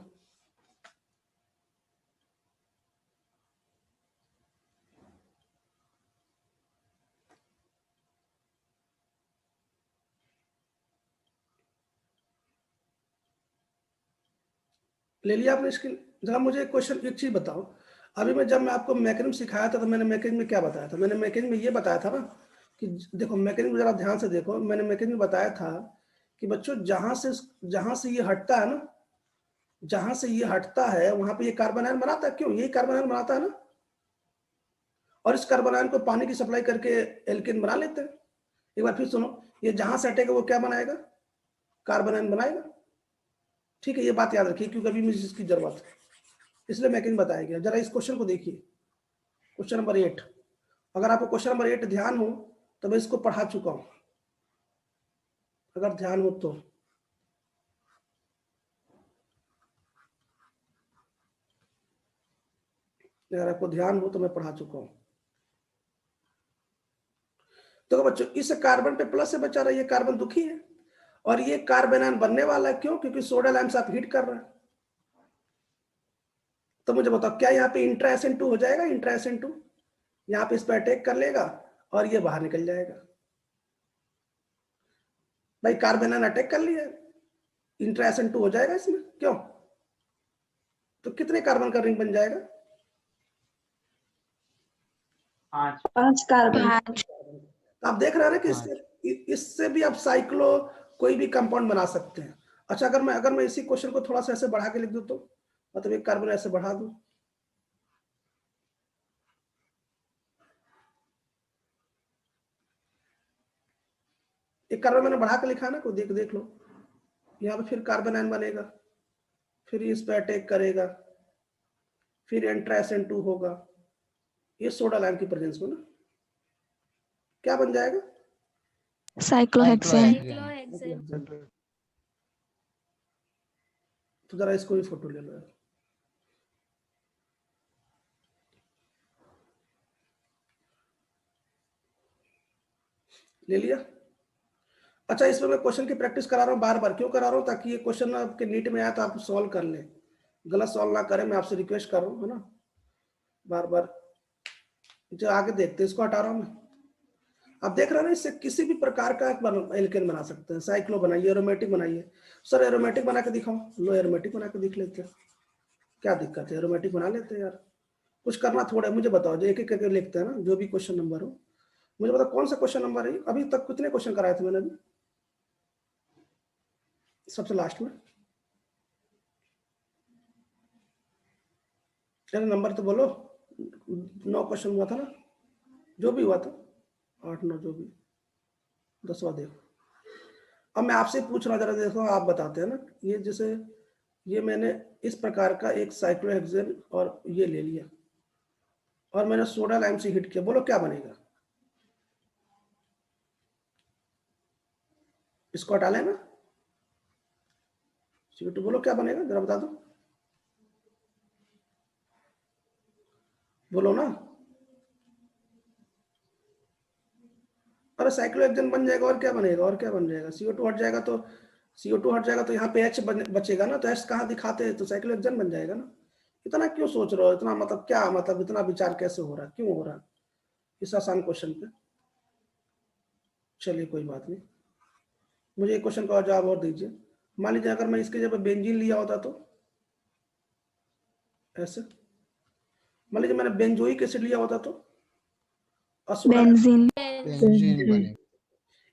ले लिया आपने इसकी? जरा मुझे क्वेश्चन, एक चीज बताओ, अभी जब मैं आपको मैकेनिज्म सिखाया था तो मैंने मैकेनिज्म में क्या बताया था? मैंने मैकेनिज्म में ये बताया था ना कि देखो, मैकेनिज्म जरा ध्यान से देखो, मैंने मैकेनिज्म में बताया था कि बच्चों जहां से ये हटता है ना, जहां से ये हटता है वहां पे ये कार्बन आयन बनाता है, क्यों? यही कार्बन आयन बनाता है ना, और इस कार्बन आयन को पानी की सप्लाई करके एल्केन बना लेते हैं। एक बार फिर सुनो, ये जहां से हटेगा वो क्या बनाएगा? कार्बन आयन बनाएगा। ठीक है, ये बात याद रखिए क्योंकि अभी मुझे इसकी जरूरत है, इसलिए मैकेनिज्म बताया गया। जरा इस क्वेश्चन को देखिए, क्वेश्चन नंबर 8। अगर आपको क्वेश्चन नंबर 8 ध्यान हो तो मैं इसको पढ़ा चुका हूं, अगर ध्यान हो तो। अगर आपको ध्यान हो तो मैं पढ़ा चुका हूं। तो बच्चों, इस कार्बन पे प्लस से बचा रहा है, ये कार्बन दुखी है, और ये कार्बन आयन बनने वाला है, क्यों? क्योंकि सोडा लाइम से आप हीट कर रहे हैं। तो मुझे बताओ, क्या यहाँ पे इंट्रा SN2 हो जाएगा? इंट्रा SN2 यहाँ पे इस पर अटैक कर लेगा और ये बाहर निकल जाएगा। भाई कार्बन आयन अटैक कर लिया, इंट्रा SN2 हो जाएगा इसमें, क्यों? तो कितने कार्बन का रिंग बन जाएगा? 5 कार्बन। आप देख रहे हैं ना कि इससे भी आप साइक्लो कोई भी कंपाउंड बना सकते हैं। अच्छा, अगर मैं इसी क्वेश्चन को थोड़ा सा ऐसे बढ़ा के लिख दूं, तो मतलब एक कार्बन ऐसे बढ़ा दूं, एक कार्बन मैंने बढ़ा के लिखा ना, को देख लो, यहाँ पे फिर कार्बन आयन बनेगा, फिर इस पे अटैक करेगा, फिर इंट्रा SN2 होगा, ये सोडा लाइम की प्रेजेंस में ना, क्या बन जाएगा? साइक्लोहेक्सेन। तो जरा इसको भी फोटो ले लो, ले लिया? अच्छा, इसमें मैं क्वेश्चन की प्रैक्टिस करा रहा हूँ बार बार, क्यों करा रहा हूँ? ताकि ये क्वेश्चन आपके नीट में आया तो आप सॉल्व कर ले, गलत सॉल्व ना करें, मैं आपसे रिक्वेस्ट कर रहा हूँ, है ना, बार बार। जो आगे देखते हैं, इसको हटा रहा हूँ मैं। आप देख रहे हैं ना, इससे किसी भी प्रकार का एल्केन बना सकते हैं। साइक्लो बनाइए, एरोमेटिक बनाइए। सर एरोमेटिक बना के दिखाओ, लो एरोमेटिक बना के दिख लेते हैं, क्या दिक्कत है? एरोमेटिक बना लेते हैं यार, कुछ करना थोड़ा। मुझे बताओ, जो एक एक करके लिखते हैं ना, जो भी क्वेश्चन नंबर हो, मुझे बताओ कौन सा क्वेश्चन नंबर है? अभी तक कितने क्वेश्चन कराए थे मैंने? अभी सबसे लास्ट में। चलो नंबर तो बोलो, 9 क्वेश्चन हुआ था ना, जो भी हुआ था, 8 9 जो भी, 10वां देखो। अब मैं आपसे पूछ रहा, जरा देखो आप बताते हैं ना, ये जैसे ये मैंने इस प्रकार का एक साइक्लोहेक्सेन और ये ले लिया और मैंने सोडा लाइम से हिट किया, बोलो क्या बनेगा? इसको हटा लेना, CO2, बोलो क्या बनेगा, जरा बता दो, बोलो ना। अरे साइक्लोहेक्सेन बन जाएगा, और क्या बनेगा, और क्या बन जाएगा? CO2 हट जाएगा तो यहाँ पे H बचेगा ना, तो H कहाँ दिखाते हैं, तो साइक्लोहेक्सेन बन जाएगा ना। इतना क्यों सोच रहे हो, इतना मतलब क्या, मतलब इतना विचार कैसे हो रहा है, क्यों हो रहा है इस आसान क्वेश्चन पे? चलिए कोई बात नहीं, मुझे एक क्वेश्चन का जवाब और दीजिए। मान लीजिए अगर मैं इसके जगह बेंजीन लिया होता तो ऐसे, मान लीजिए मैंने बेंजोइक एसिड लिया होता तो, और सोडा, बेंजीन। बेंजीन बनेगा।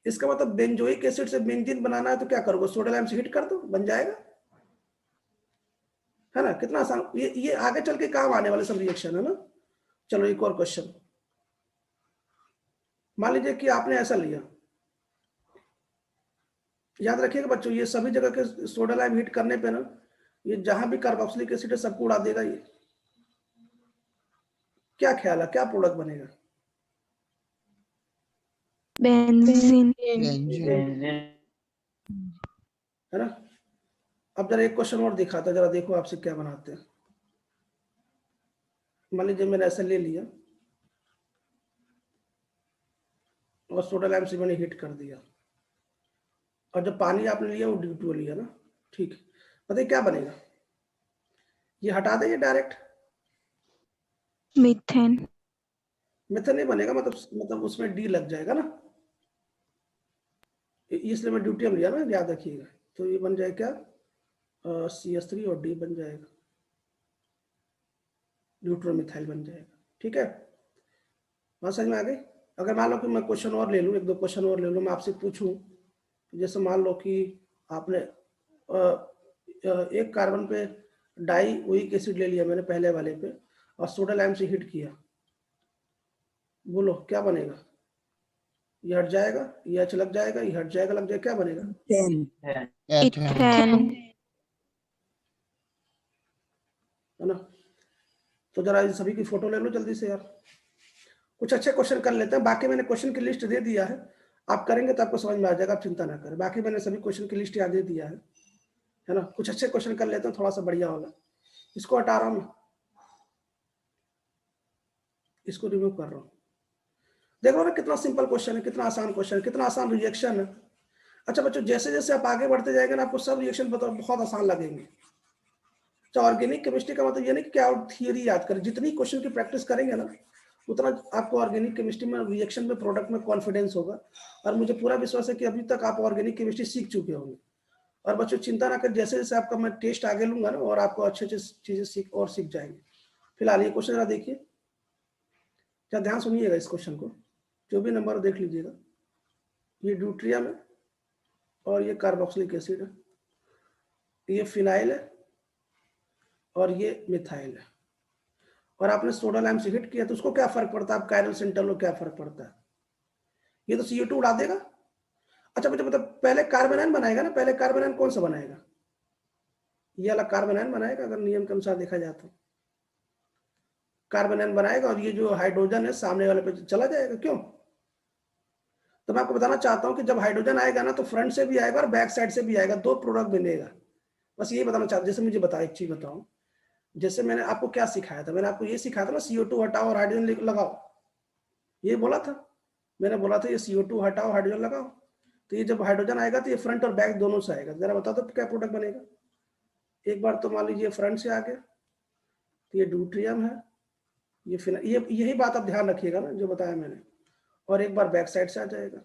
इसका मतलब बेंजोइक एसिड से बेंजीन बनाना है तो क्या करोगे, सोडा लाइम से हिट कर दो, बन जाएगा, है ना? कितना आसान, ये आगे चल के काम आने वाले सब रिएक्शन है ना। चलो एक और क्वेश्चन, मान लीजिए कि आपने ऐसा लिया, याद रखिएगा बच्चों, ये सभी जगह के सोडा लाइम हिट करने पे ना, ये जहां भी कार्बोक्सिलिक एसिड है सबको उड़ा देगा ये। क्या ख्याल है, क्या प्रोडक्ट बनेगा? बेंजीन। बेंजीन। है ना? अब जरा एक क्वेश्चन और दिखाता, जरा देखो आपसे क्या बनाते हैं। मान लीजिए मैंने ऐसा ले लिया और सोडा लाइम से मैंने हिट कर दिया, और जब पानी आपने लिया वो D2 लिया ना, ठीक है, बताइए क्या बनेगा? ये हटा देंगे डायरेक्ट, मीथेन। मेथन नहीं बनेगा, मतलब उसमें D लग जाएगा ना, इसलिए मैं ड्यूटियम लिया ना, याद रखिएगा। तो ये बन जाएगा क्या, CH3 और D बन जाएगा, ड्यूट्रोमिथाइल बन जाएगा। ठीक है, बात समझ में आ गई? अगर मान लो कि मैं क्वेश्चन और ले लूँ, एक दो क्वेश्चन और ले लूँ, मैं आपसे पूछूं, जैसे मान लो कि आपने एक कार्बन पे डाई ओइक एसिड ले लिया मैंने पहले वाले पे, और सोडा लाइम से हिट किया, बोलो क्या बनेगा? ये हट जाएगा, ये H लग जाएगा, ये हट जाएगा, लग जाएगा, क्या बनेगा? एथेन। इथेन। है ना? तो जरा इन सभी की फोटो ले लो जल्दी से यार, कुछ अच्छे क्वेश्चन कर लेते हैं। बाकी मैंने क्वेश्चन की लिस्ट दे दिया है, आप करेंगे तो आपको समझ में आ जाएगा, आप चिंता ना करें। बाकी मैंने सभी क्वेश्चन की लिस्ट यहाँ दे दिया है ना? कुछ अच्छे क्वेश्चन कर लेते हैं, थोड़ा सा बढ़िया होगा। इसको हटा रहा हूँ मैं, इसको रिमूव कर रहा हूँ। देखो ना कितना सिंपल क्वेश्चन है, कितना आसान क्वेश्चन है, कितना आसान रिएक्शन है। अच्छा बच्चों, जैसे जैसे आप आगे बढ़ते जाएंगे ना, आपको सब रिएक्शन बहुत आसान लगेंगे। तो ऑर्गेनिक केमिस्ट्री का मतलब ये नहीं कि क्या थियरी याद करें, जितनी क्वेश्चन की प्रैक्टिस करेंगे ना, उतना आपको ऑर्गेनिक केमिस्ट्री में, रिएक्शन में, प्रोडक्ट में कॉन्फिडेंस होगा। और मुझे पूरा विश्वास है कि अभी तक आप ऑर्गेनिक केमिस्ट्री सीख चुके होंगे। और बच्चों चिंता ना कर, जैसे जैसे आपका मैं टेस्ट आगे लूंगा ना, और आपको अच्छे अच्छे चीजें सीख जाएंगे। फिलहाल ये क्वेश्चन जरा देखिए, क्या ध्यान सुनिएगा इस क्वेश्चन को, जो भी नंबर देख लीजिएगा। ये ड्यूट्रियम है और ये कार्बोक्सिलिक एसिड है, ये फिनाइल है और ये मिथाइल है, और आपने सोडा लाइम से हिट किया, तो उसको क्या फर्क पड़ता है, आप कायरल सेंटर लो, क्या फर्क पड़ता है? ये तो CO2 उड़ा देगा। अच्छा मुझे मतलब पहले कार्बोनाइन बनाएगा ना, पहले कार्बोनाइन कौन सा बनाएगा? ये वाला कार्बोनाइन बनाएगा, अगर नियम के अनुसार देखा जाए तो कार्बोनाइन बनाएगा, और ये जो हाइड्रोजन है सामने वाले पे चला जाएगा। क्यों? तो मैं आपको बताना चाहता हूं कि जब हाइड्रोजन आएगा ना, तो फ्रंट से भी आएगा और बैक साइड से भी आएगा, दो प्रोडक्ट बनेगा। बस यही बताना चाहता हूं। जैसे मुझे बताओ, एक चीज बताओ, जैसे मैंने आपको क्या सिखाया था, मैंने आपको ये सिखाया था ना, CO2 हटाओ और हाइड्रोजन लगाओ, ये बोला था मैंने, बोला था ये CO2 हटाओ हाइड्रोजन लगाओ। तो ये जब हाइड्रोजन आएगा तो ये फ्रंट और बैक दोनों से आएगा। जरा बता दो क्या प्रोडक्ट बनेगा? एक बार तो मान लीजिए फ्रंट से आ गया, तो ये ड्यूट्रियम है, ये यही बात आप ध्यान रखिएगा ना जो बताया मैंने। और एक बार बैक साइड से आ जाएगा,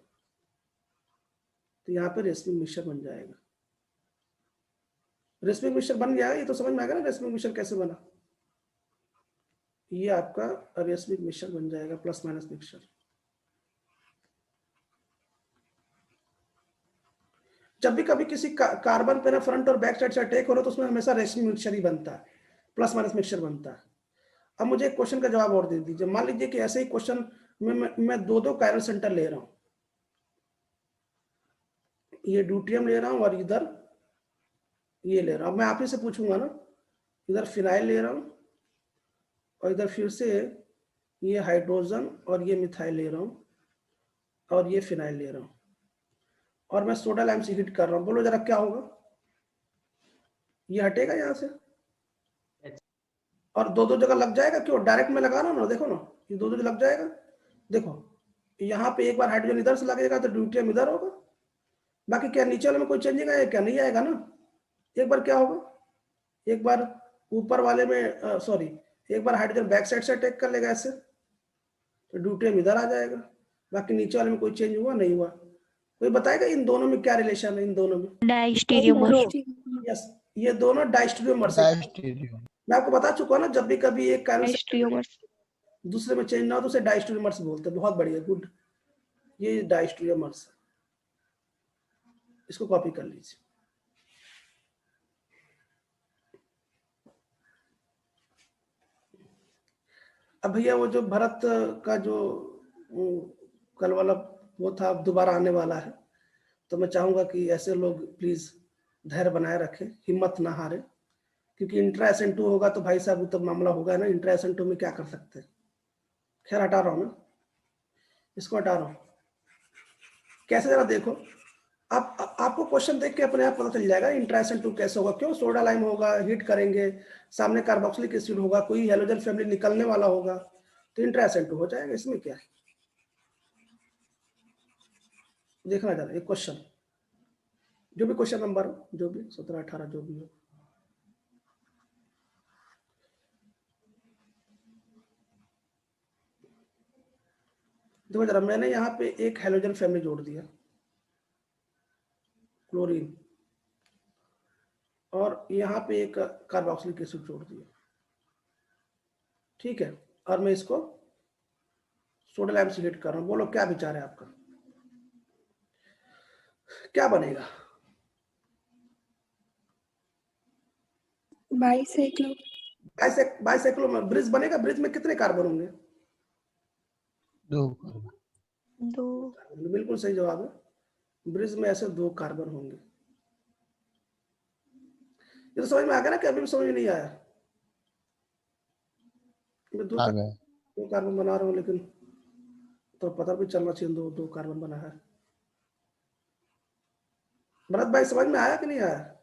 तो यहाँ पे रेशमिक मिक्सचर बन जाएगा। रेशमिक मिक्सचर बन गया, ये तो समझ में आएगा ना रेशमिक मिक्सचर कैसे बना। ये आपका रेशमिक मिक्सचर बन जाएगा, प्लस माइनस मिक्सचर। जब भी कभी किसी कार्बन पे ना फ्रंट और बैक साइड से अटैक हो रहा है तो उसमें हमेशा रेसिड्यू मिक्सचर ही बनता है, प्लस माइनस मिक्सचर बनता है। अब मुझे एक क्वेश्चन का जवाब और दे दीजिए। मान लीजिए कि ऐसे ही क्वेश्चन में मैं दो कायरल सेंटर ले रहा हूं, ये ड्यूटियम ले रहा हूं और इधर ये ले रहा हूं। मैं आप ही से पूछूंगा ना, इधर फिनाइल ले रहा हूं और इधर फिर से ये हाइड्रोजन और ये मिथाइल ले रहा हूं और ये फिनाइल ले रहा हूं और मैं सोडा लाइम से हीट कर रहा हूं। बोलो जरा क्या होगा? ये हटेगा यहां से और दो जगह लग जाएगा। क्यों? डायरेक्ट में लगा रहा हूं ना, देखो ना, ये दो लग जाएगा। देखो यहाँ पे एक बार हाइड्रोजन इधर से लगेगा तो ड्यूटियम इधर होगा। बाकी क्या नीचे वाले में कोई चेंजिंग आएगा? क्या नहीं आएगा ना। एक बार क्या होगा, एक बार ऊपर वाले में सॉरी, एक बार हाइड्रोजन बैक साइड से अटैक कर लेगा ऐसे, तो ड्यूटियम इधर आ जाएगा। बाकी नीचे वाले में कोई चेंज हुआ नहीं हुआ। कोई बताएगा इन दोनों में क्या रिलेशन है? इन दोनों में डाइस्टीरियोमर्स। यस, ये दोनों डाइस्टीरियोमर्स है। डायस्टीरियम। मैं आपको बता चुका हूं ना, जब भी कभी एक कायरल डाइस्टीरियोमर्स। दूसरे में चेंज ना हो तो उसे डाइस्टीरियोमर्स बोलते हैं। बहुत बढ़िया, गुड, ये डाइस्टीरियोमर्स। इसको कॉपी कर लीजिए। अब भैया वो जो भरत का जो कल वाला वो था, अब दोबारा आने वाला है, तो मैं चाहूंगा कि ऐसे लोग प्लीज धैर्य बनाए रखें, हिम्मत ना हारे, क्योंकि इंट्रा SN2 होगा तो भाई साहब तो मामला होगा ना। इंट्रा SN2 में क्या कर सकते हैं? खैर हटा रहा हूं ना, इसको हटा रहा हूं। कैसे जरा देखो, आपको क्वेश्चन देख के अपने आप पता चल जाएगा इंट्रा SN2 कैसे होगा। क्यों? सोडा लाइम होगा, हीट करेंगे, सामने कार्बोक्सिलिक एसिड होगा, कोई हेलोजन फैमिली निकलने वाला होगा, तो इंट्रा SN2 हो जाएगा। इसमें क्या है, देखना जरा एक क्वेश्चन, जो भी क्वेश्चन नंबर हो, जो भी 17 18 जो भी हो। देखो जरा, मैंने यहाँ पे एक हेलोजन फैमिली जोड़ दिया, क्लोरीन, और यहाँ पे एक कार्बोक्सिलिक एसिड जोड़ दिया, ठीक है, और मैं इसको सोडा लाइम से हीट कर रहा हूँ। बोलो क्या विचार है आपका, क्या बनेगा? बाइसाइक्लो में ब्रिज बनेगा। ब्रिज में कितने कार्बन होंगे? 2 कार्बन। 2। बिल्कुल सही जवाब है, ब्रिज में ऐसे 2 कार्बन होंगे। ये तो समझ में आ गया ना कि अभी भी समझ में नहीं आया? मैं आ गए। 2 कार्बन बना रहा हूँ, लेकिन तो पता भी चलना चाहिए 2 कार्बन बना है। भरत भाई समझ में आया कि नहीं आया?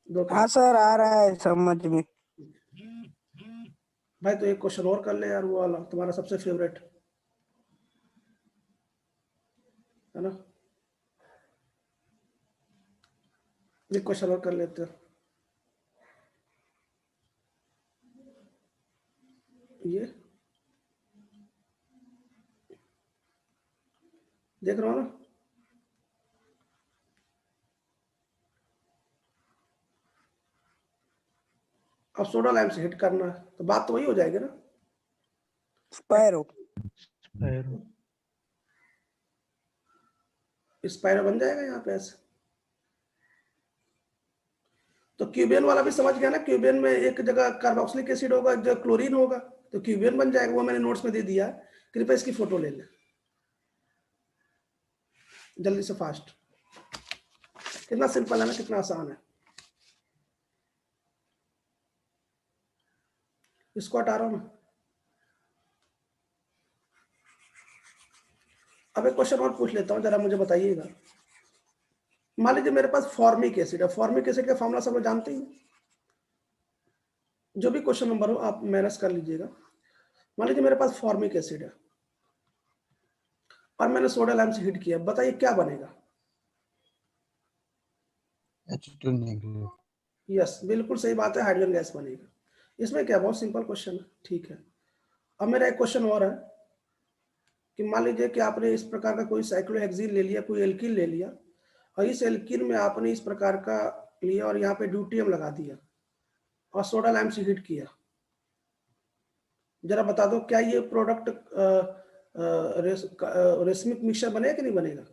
2 हाँ सर, आ रहा है समझ में। भाई तो एक क्वेश्चन और कर ले यार, वो वाला तुम्हारा सबसे फेवरेट है ना। एक क्वेश्चन और कर लेते हैं। ये देख रहे हो ना, अब सोडा लाइम से हिट करना है, तो बात तो वही हो जाएगी ना। स्पायरो। स्पायरो बन जाएगा यहाँ पे ऐसे। तो क्यूबियन वाला भी समझ गया ना, क्यूबियन में एक जगह कार्बोक्सिलिक एसिड होगा, जो क्लोरीन होगा, तो क्यूबियन बन जाएगा। वो मैंने नोट्स में दे दिया, कृपया इसकी फोटो ले ले जल्दी से, फास्ट। कितना सिंपल है ना, कितना आसान है। इसको हटा रहा हूं मैं। अब एक क्वेश्चन और पूछ लेता हूं, जरा मुझे बताइएगा। मान लीजिए मेरे पास फॉर्मिक एसिड है। फॉर्मिक एसिड का फॉर्मूला सब लोग जानते हैं। जो भी क्वेश्चन नंबर हो आप मैनेज कर लीजिएगा। मान लीजिए मेरे पास फॉर्मिक एसिड है और मैंने सोडा लाइम से हीट किया, बताइए क्या बनेगा? H2 negative. यस, बिल्कुल सही बात है, हाइड्रोजन गैस बनेगा। इसमें क्या, बहुत सिंपल क्वेश्चन है, ठीक है। अब मेरा एक क्वेश्चन और है कि मान लीजिए कि आपने इस प्रकार का कोई साइक्लोहेक्सीन ले लिया, कोई एल्कीन ले लिया, और इस एल्कीन में आपने इस प्रकार का लिया और यहाँ पे ड्यूटियम लगा दिया और सोडा लाइम से हीट किया। जरा बता दो क्या ये प्रोडक्ट रेसमिक मिक्सचर बनेगा कि नहीं बनेगा?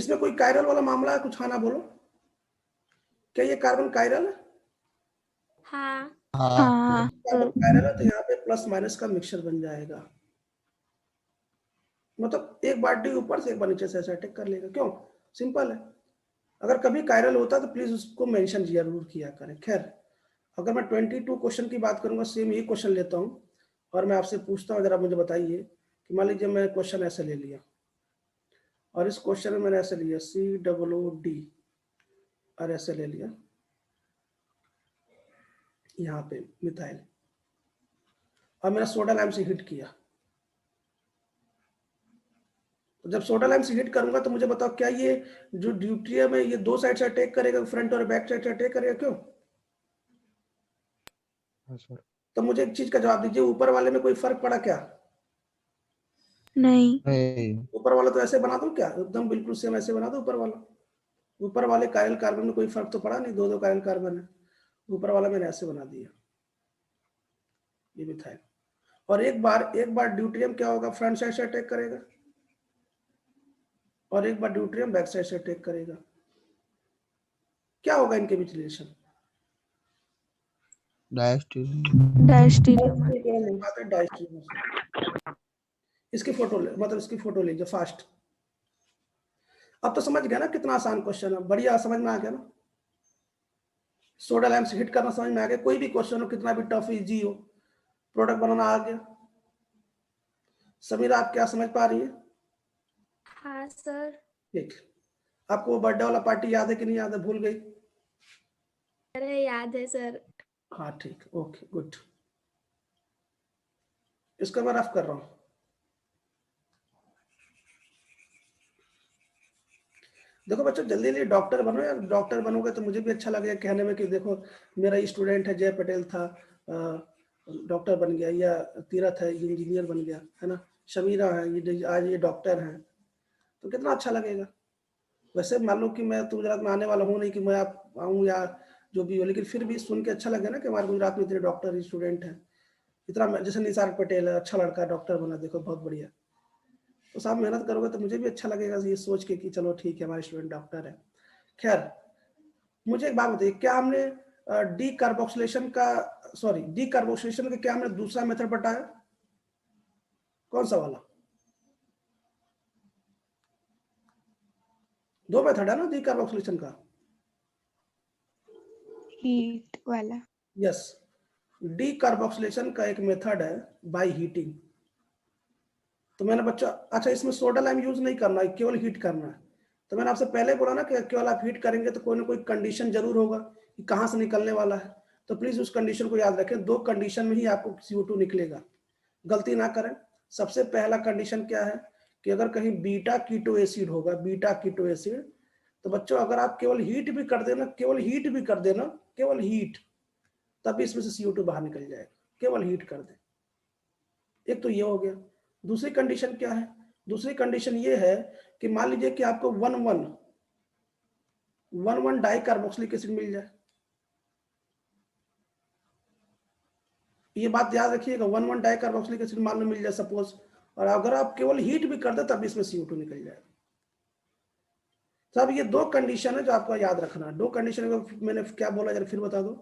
इसमें कोई कायरल वाला मामला है? कुछ हाँ ना बोलो। क्या ये कार्बन कायरल है? हाँ। हाँ कार्बन कायरल है तो यहाँ पे प्लस माइनस का मिक्सचर बन जाएगा, मतलब एक बार डी ऊपर से एक बार नीचे से ऐसा अटैक कर लेगा। क्यों? सिंपल है। अगर कभी कायरल होता तो प्लीज उसको मेंशन जरूर किया करें। खैर, अगर मैं 22 क्वेश्चन की बात करूंगा, सेम यही क्वेश्चन लेता हूं और मैं आपसे पूछता हूं, अगर आप मुझे बताइए कि मान लीजिए मैं क्वेश्चन ऐसे ले लिया और इस क्वेश्चन में मैंने ऐसे लिया COOD और ऐसे ले लिया यहाँ पे मिथाइल और मैंने सोडा लाइम से हिट किया। तो जब सोडा लाइम से हिट करूंगा तो मुझे बताओ, क्या ये जो ड्यूट्रियम है ये दो साइड से अटैक करेगा, फ्रंट और बैक साइड से अटैक करेगा? क्यों? सर तो मुझे एक चीज का जवाब दीजिए, ऊपर वाले में कोई फर्क पड़ा क्या? नहीं। नहीं ऊपर वाला तो ऐसे बना दूं क्या, एकदम बिल्कुल सेम ऐसे बना दो ऊपर वाला? ऊपर वाले कायल कार्बन में कोई फर्क तो पड़ा नहीं, दो दो कायल कार्बन है, ऊपर वाला मैंने ऐसे बना दिया, ये मिथाइल। और एक बार ड्यूट्रियम क्या होगा, फ्रंट साइड से अटैक करेगा और एक बार ड्यूट्रियम बैक साइड से अटैक करेगा। क्या होगा इनके बीच रिलेशन? डायस्टीरियम। इसकी फोटो ले, मतलब इसकी फोटो लीजिए फास्ट। अब तो समझ गया ना कितना आसान क्वेश्चन है, बढ़िया समझ में आ गया ना। सोडा लाइम से हिट करना समझ में आ गया, कोई भी क्वेश्चन हो कितना भी टफ इजी हो, प्रोडक्ट बनाना आ गया। समीरा आप क्या समझ पा रही है? हाँ सर। ठीक। आपको वो बर्थडे वाला पार्टी याद है कि नहीं याद है, भूल गई? अरे याद है सर। हाँ ठीक, ओके गुड। इसको मैं रफ कर रहा हूँ। देखो बच्चों, जल्दी जल्दी डॉक्टर बनो यार, डॉक्टर बनोगे तो मुझे भी अच्छा लगेगा कहने में कि देखो मेरा स्टूडेंट है जय पटेल था, डॉक्टर बन गया, या तीरथ है इंजीनियर बन गया, है ना, शमीरा है ये आज ये डॉक्टर है, तो कितना अच्छा लगेगा। वैसे मान लो कि मैं तो गुजरात में आने वाला हूँ नहीं कि मैं आप आऊँ या जो भी हो, लेकिन फिर भी सुन के अच्छा लगे ना कि हमारे गुजरात में इतने डॉक्टर स्टूडेंट हैं, इतना जैसे निसार पटेल है, अच्छा लड़का डॉक्टर बना, देखो बहुत बढ़िया। तो साहब मेहनत करोगे तो मुझे भी अच्छा लगेगा ये सोच के कि चलो ठीक है हमारे स्टूडेंट डॉक्टर है। खैर, मुझे एक बात बताइए, क्या हमने डी कार्बोक्सिलेशन का क्या हमने दूसरा मेथड बताया? कौन सा वाला? दो मेथड है ना डी कार्बोक्सिलेशन का। हीट वाला। यस, डी कार्बोक्सिलेशन का एक मेथड है बाय हीटिंग। तो मैंने बच्चा, अच्छा इसमें सोडा लाइम यूज नहीं करना है, केवल हीट करना है। तो मैंने आपसे पहले बोला ना कि केवल आप हीट करेंगे तो कोई ना कोई कंडीशन जरूर होगा कि कहाँ से निकलने वाला है। तो प्लीज उस कंडीशन को याद रखें, दो कंडीशन में ही आपको CO2 निकलेगा, गलती ना करें। सबसे पहला कंडीशन क्या है कि अगर कहीं बीटा कीटो एसिड होगा, बीटा कीटो एसिड, तो बच्चों अगर आप केवल हीट भी कर देना, केवल हीट, तब भी इसमें से CO2 बाहर निकल जाएगा, केवल हीट कर दे। एक तो ये हो गया। दूसरी कंडीशन क्या है? दूसरी कंडीशन ये है कि मान लीजिए कि आपको 1,1 डाई कार्बोक्सिलिक एसिड मिल जाए। ये बात याद रखिएगा, 1,1 डाई कार्बोक्सिलिक एसिड मान लो मिल जाए सपोज, और अगर आप केवल हीट भी कर दे तब इसमें CO2 निकल जाएगा। साहब ये दो कंडीशन है जो आपको याद रखना है। दो कंडीशन मैंने क्या बोला जरा फिर बता दो।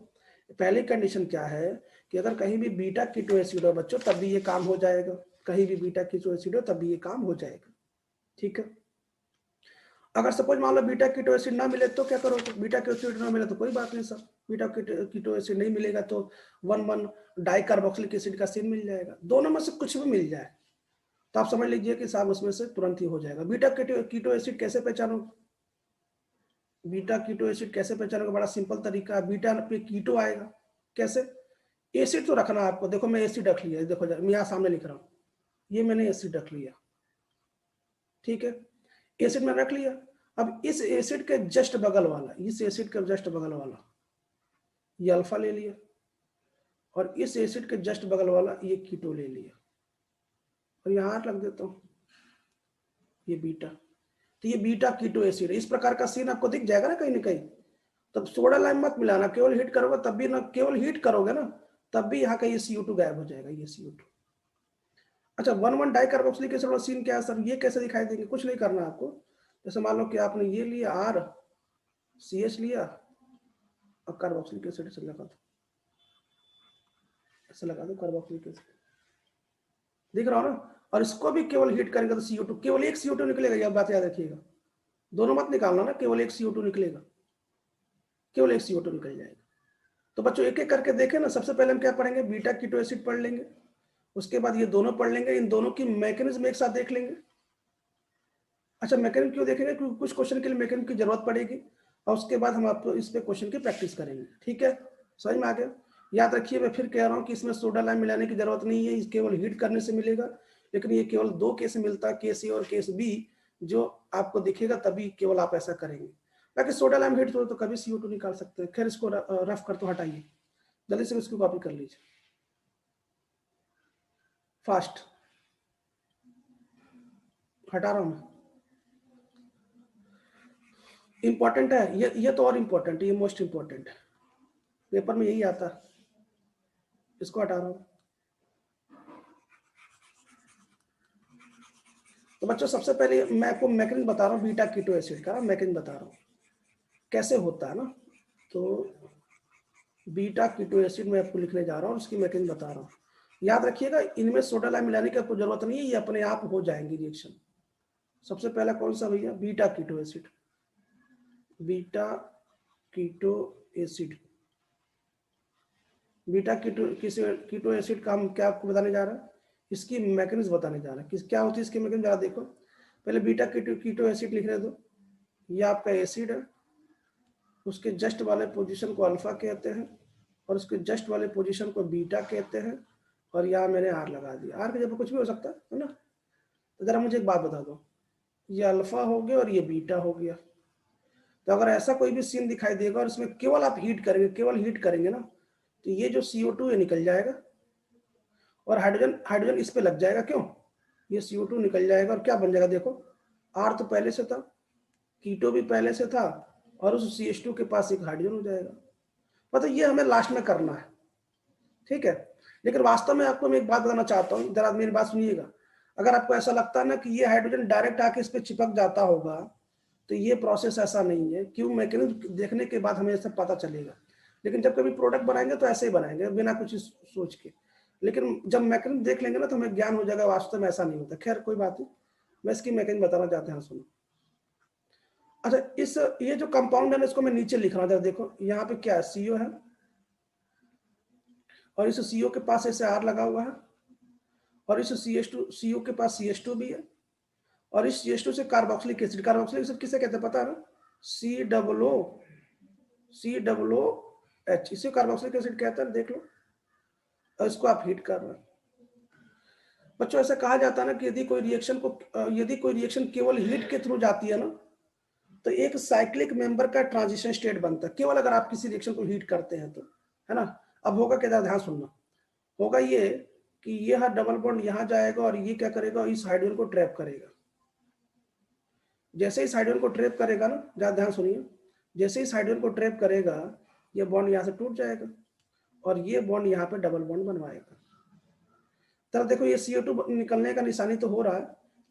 पहली कंडीशन क्या है कि अगर कहीं भी बीटा कीटो एसिड हो बच्चों तब भी ये काम हो जाएगा, कहीं भी बीटा कीटो एसिड हो तब भी ये काम हो जाएगा, ठीक है। अगर सपोज मान लो बीटा कीटो एसिड ना मिले तो क्या करोगे? बीटा कीटो एसिड ना मिले तो कोई बात नहीं सर, बीटा कीटो एसिड नहीं मिलेगा तो 1,1 डाई कार्बोक्सिलिक एसिड का सीन मिल जाएगा। दोनों में से कुछ भी मिल जाए तो आप समझ लीजिए कि साहब उसमें से तुरंत ही हो जाएगा। बीटा कीटो एसिड कैसे पहचानोगे? बीटा कीटो एसिड कैसे पहचानोगे? बड़ा सिंपल तरीका है, बीटा पे कीटो आएगा। कैसे? एसिड तो रखना आपको, देखो मैं एसिड रख लिया, देखो मैं यहाँ सामने लिख रहा हूँ, ये मैंने एसिड रख लिया, ठीक है, एसिड में रख लिया। अब इस एसिड के जस्ट बगल वाला, इस एसिड के जस्ट बगल वाला ये अल्फा ले लिया, और इस एसिड के जस्ट बगल वाला ये कीटो ले लिया, और यहाँ रख देता हूँ ये बीटा। तो ये बीटा कीटो एसिड है। इस प्रकार का सीन आपको दिख जाएगा ना कहीं। तब सोडा लाइम मत मिलाना, केवल हीट करोगे तब भी ना, केवल हीट करोगे ना तब भी यहाँ का ये CO2 गायब हो जाएगा, ये CO2। अच्छा 1,1 डाई कार्बोक्सिलिक एसिड वाला सीन क्या है सर, ये कैसे दिखाई देंगे? कुछ नहीं करना आपको, जैसे मान लो कि आपने ये लिया RCH लिया और कार्बोक्सिलिक एसिड ऐसे लगा दो, ऐसे लगा दो कार्बोक्सिलिक एसिड, दिख रहा हो ना। और इसको भी केवल हीट करेंगे तो CO2, केवल एक CO2 निकलेगा, यह बात याद रखिएगा, दोनों मत निकालना ना, केवल एक CO2 निकलेगा, केवल एक CO2 निकल जाएगा। तो बच्चों एक एक करके देखें ना। सबसे पहले हम क्या पढ़ेंगे, बीटा कीटो एसिड पढ़ लेंगे, उसके बाद ये दोनों पढ़ लेंगे, इन दोनों की मैकेनिज्म एक साथ देख लेंगे। अच्छा, मैकेनिज्म क्यों देखेंगे, क्योंकि कुछ क्वेश्चन के लिए मैकेनिज्म की जरूरत पड़ेगी, और उसके बाद हम आपको इस पे क्वेश्चन की प्रैक्टिस करेंगे। ठीक है, समझ में आ गया। याद रखिए, मैं फिर कह रहा हूँ कि इसमें सोडा लाइम मिलाने की जरूरत नहीं है, केवल हीट करने से मिलेगा। लेकिन ये केवल 2 केस मिलता है, केस ए और केस बी, जो आपको दिखेगा तभी केवल आप ऐसा करेंगे। बाकी सोडा लाइम हीट तो कभी CO2 निकाल सकते हैं। खैर, इसको रफ कर तो हटाइए, जल्दी से इसको कॉपी कर लीजिए फास्ट, हटा रहा हूं मैं। इंपॉर्टेंट है ये तो, और इंपॉर्टेंट है, ये मोस्ट इंपॉर्टेंट है, पेपर में यही आता है। इसको हटा रहा हूं। तो बच्चों सबसे पहले मैं आपको मैकेनिज्म बता रहा हूँ बीटा कीटो एसिड का, मैकेनिज्म बता रहा हूँ कैसे होता है ना। तो बीटा कीटो एसिड मैं आपको लिखने जा रहा हूँ, उसकी मैकेनिज्म बता रहा हूँ। याद रखिएगा, इनमें सोडा लाइम मिलाने की आपको जरूरत नहीं है, ये अपने आप हो जाएंगे रिएक्शन। सबसे पहला कौन सा भैया, beta keto acid, beta keto acid. Beta keto acid का हम क्या आपको बताने जा रहा है, इसकी मैकेनिज्म बताने जा रहा है, क्या होती है इसकी मैकेनिज्म, जरा देखो। पहले बीटा कीटो एसिड लिखने दो। ये आपका एसिड है, उसके जस्ट वाले पोजीशन को अल्फा कहते हैं, और उसके जस्ट वाले पोजीशन को बीटा कहते हैं, और यहाँ मैंने R लगा दिया। R की जगह कुछ भी हो सकता है ना। तो जरा मुझे एक बात बता दो, ये अल्फा हो गया और ये बीटा हो गया। तो अगर ऐसा कोई भी सीन दिखाई देगा और इसमें केवल आप हीट करेंगे, केवल हीट करेंगे ना, तो ये जो CO2 ये निकल जाएगा, और हाइड्रोजन इस पे लग जाएगा। क्यों, ये CO2 निकल जाएगा और क्या बन जाएगा, देखो R तो पहले से था, कीटो भी पहले से था, और उस CH2 के पास एक हाइड्रोजन हो जाएगा। मतलब ये हमें लास्ट में करना है, ठीक है। लेकिन वास्तव में आपको मैं एक बात बताना चाहता हूँ, जरा मेरी बात सुनिएगा। अगर आपको ऐसा लगता है ना कि ये हाइड्रोजन डायरेक्ट आके इस पे चिपक जाता होगा, तो ये प्रोसेस ऐसा नहीं है। क्यों, मैकेनिज्म देखने के बाद हमें सब पता चलेगा। लेकिन जब कभी प्रोडक्ट बनाएंगे तो ऐसे ही बनाएंगे, बिना कुछ सोच के। लेकिन जब मैकेनिज्म देख लेंगे ना तो हमें ज्ञान हो जाएगा वास्तव में ऐसा नहीं होता। खैर कोई बात नहीं, मैं इसकी मैकेनिज्म बताना चाहते हैं, सुनो। अच्छा, ये जो कंपाउंड है ना, इसको मैं नीचे लिख रहा हूँ। देखो यहाँ पे क्या है, CO है, और इस CO के पास ऐसे R लगा हुआ है, और इस CO के पास CH2 भी है, और इस CH2 से कार्बोक्सिलिक एसिड किसे कहते हैं पता है ना, COOH, इसे कार्बोक्सिलिक एसिड कहते हैं, देख लो। और इसको आप हीट कर रहे हैं। बच्चों ऐसा कहा जाता है ना कि यदि कोई रिएक्शन केवल हीट के थ्रू जाती है ना, तो एक साइक्लिक मेंबर का ट्रांजिशन स्टेट बनता है, केवल अगर आप किसी रिएक्शन को हीट करते हैं तो, है ना। अब होगा क्या, ध्यान सुनना, होगा ये कि ये डबल बॉन्ड यहाँ जाएगा, और ये क्या करेगा, इस हाइड्रोजन को ट्रैप करेगा। जैसे इस हाइड्रोजन को ट्रैप करेगा ना, ज्यादा ध्यान सुनिए, जैसे इस हाइड्रोजन को ट्रैप करेगा, ये बॉन्ड यहाँ से टूट जाएगा, और ये बॉन्ड यहाँ पे डबल बॉन्ड बनवाएगा। तब देखो ये CO2 निकलने का निशानी तो हो रहा है,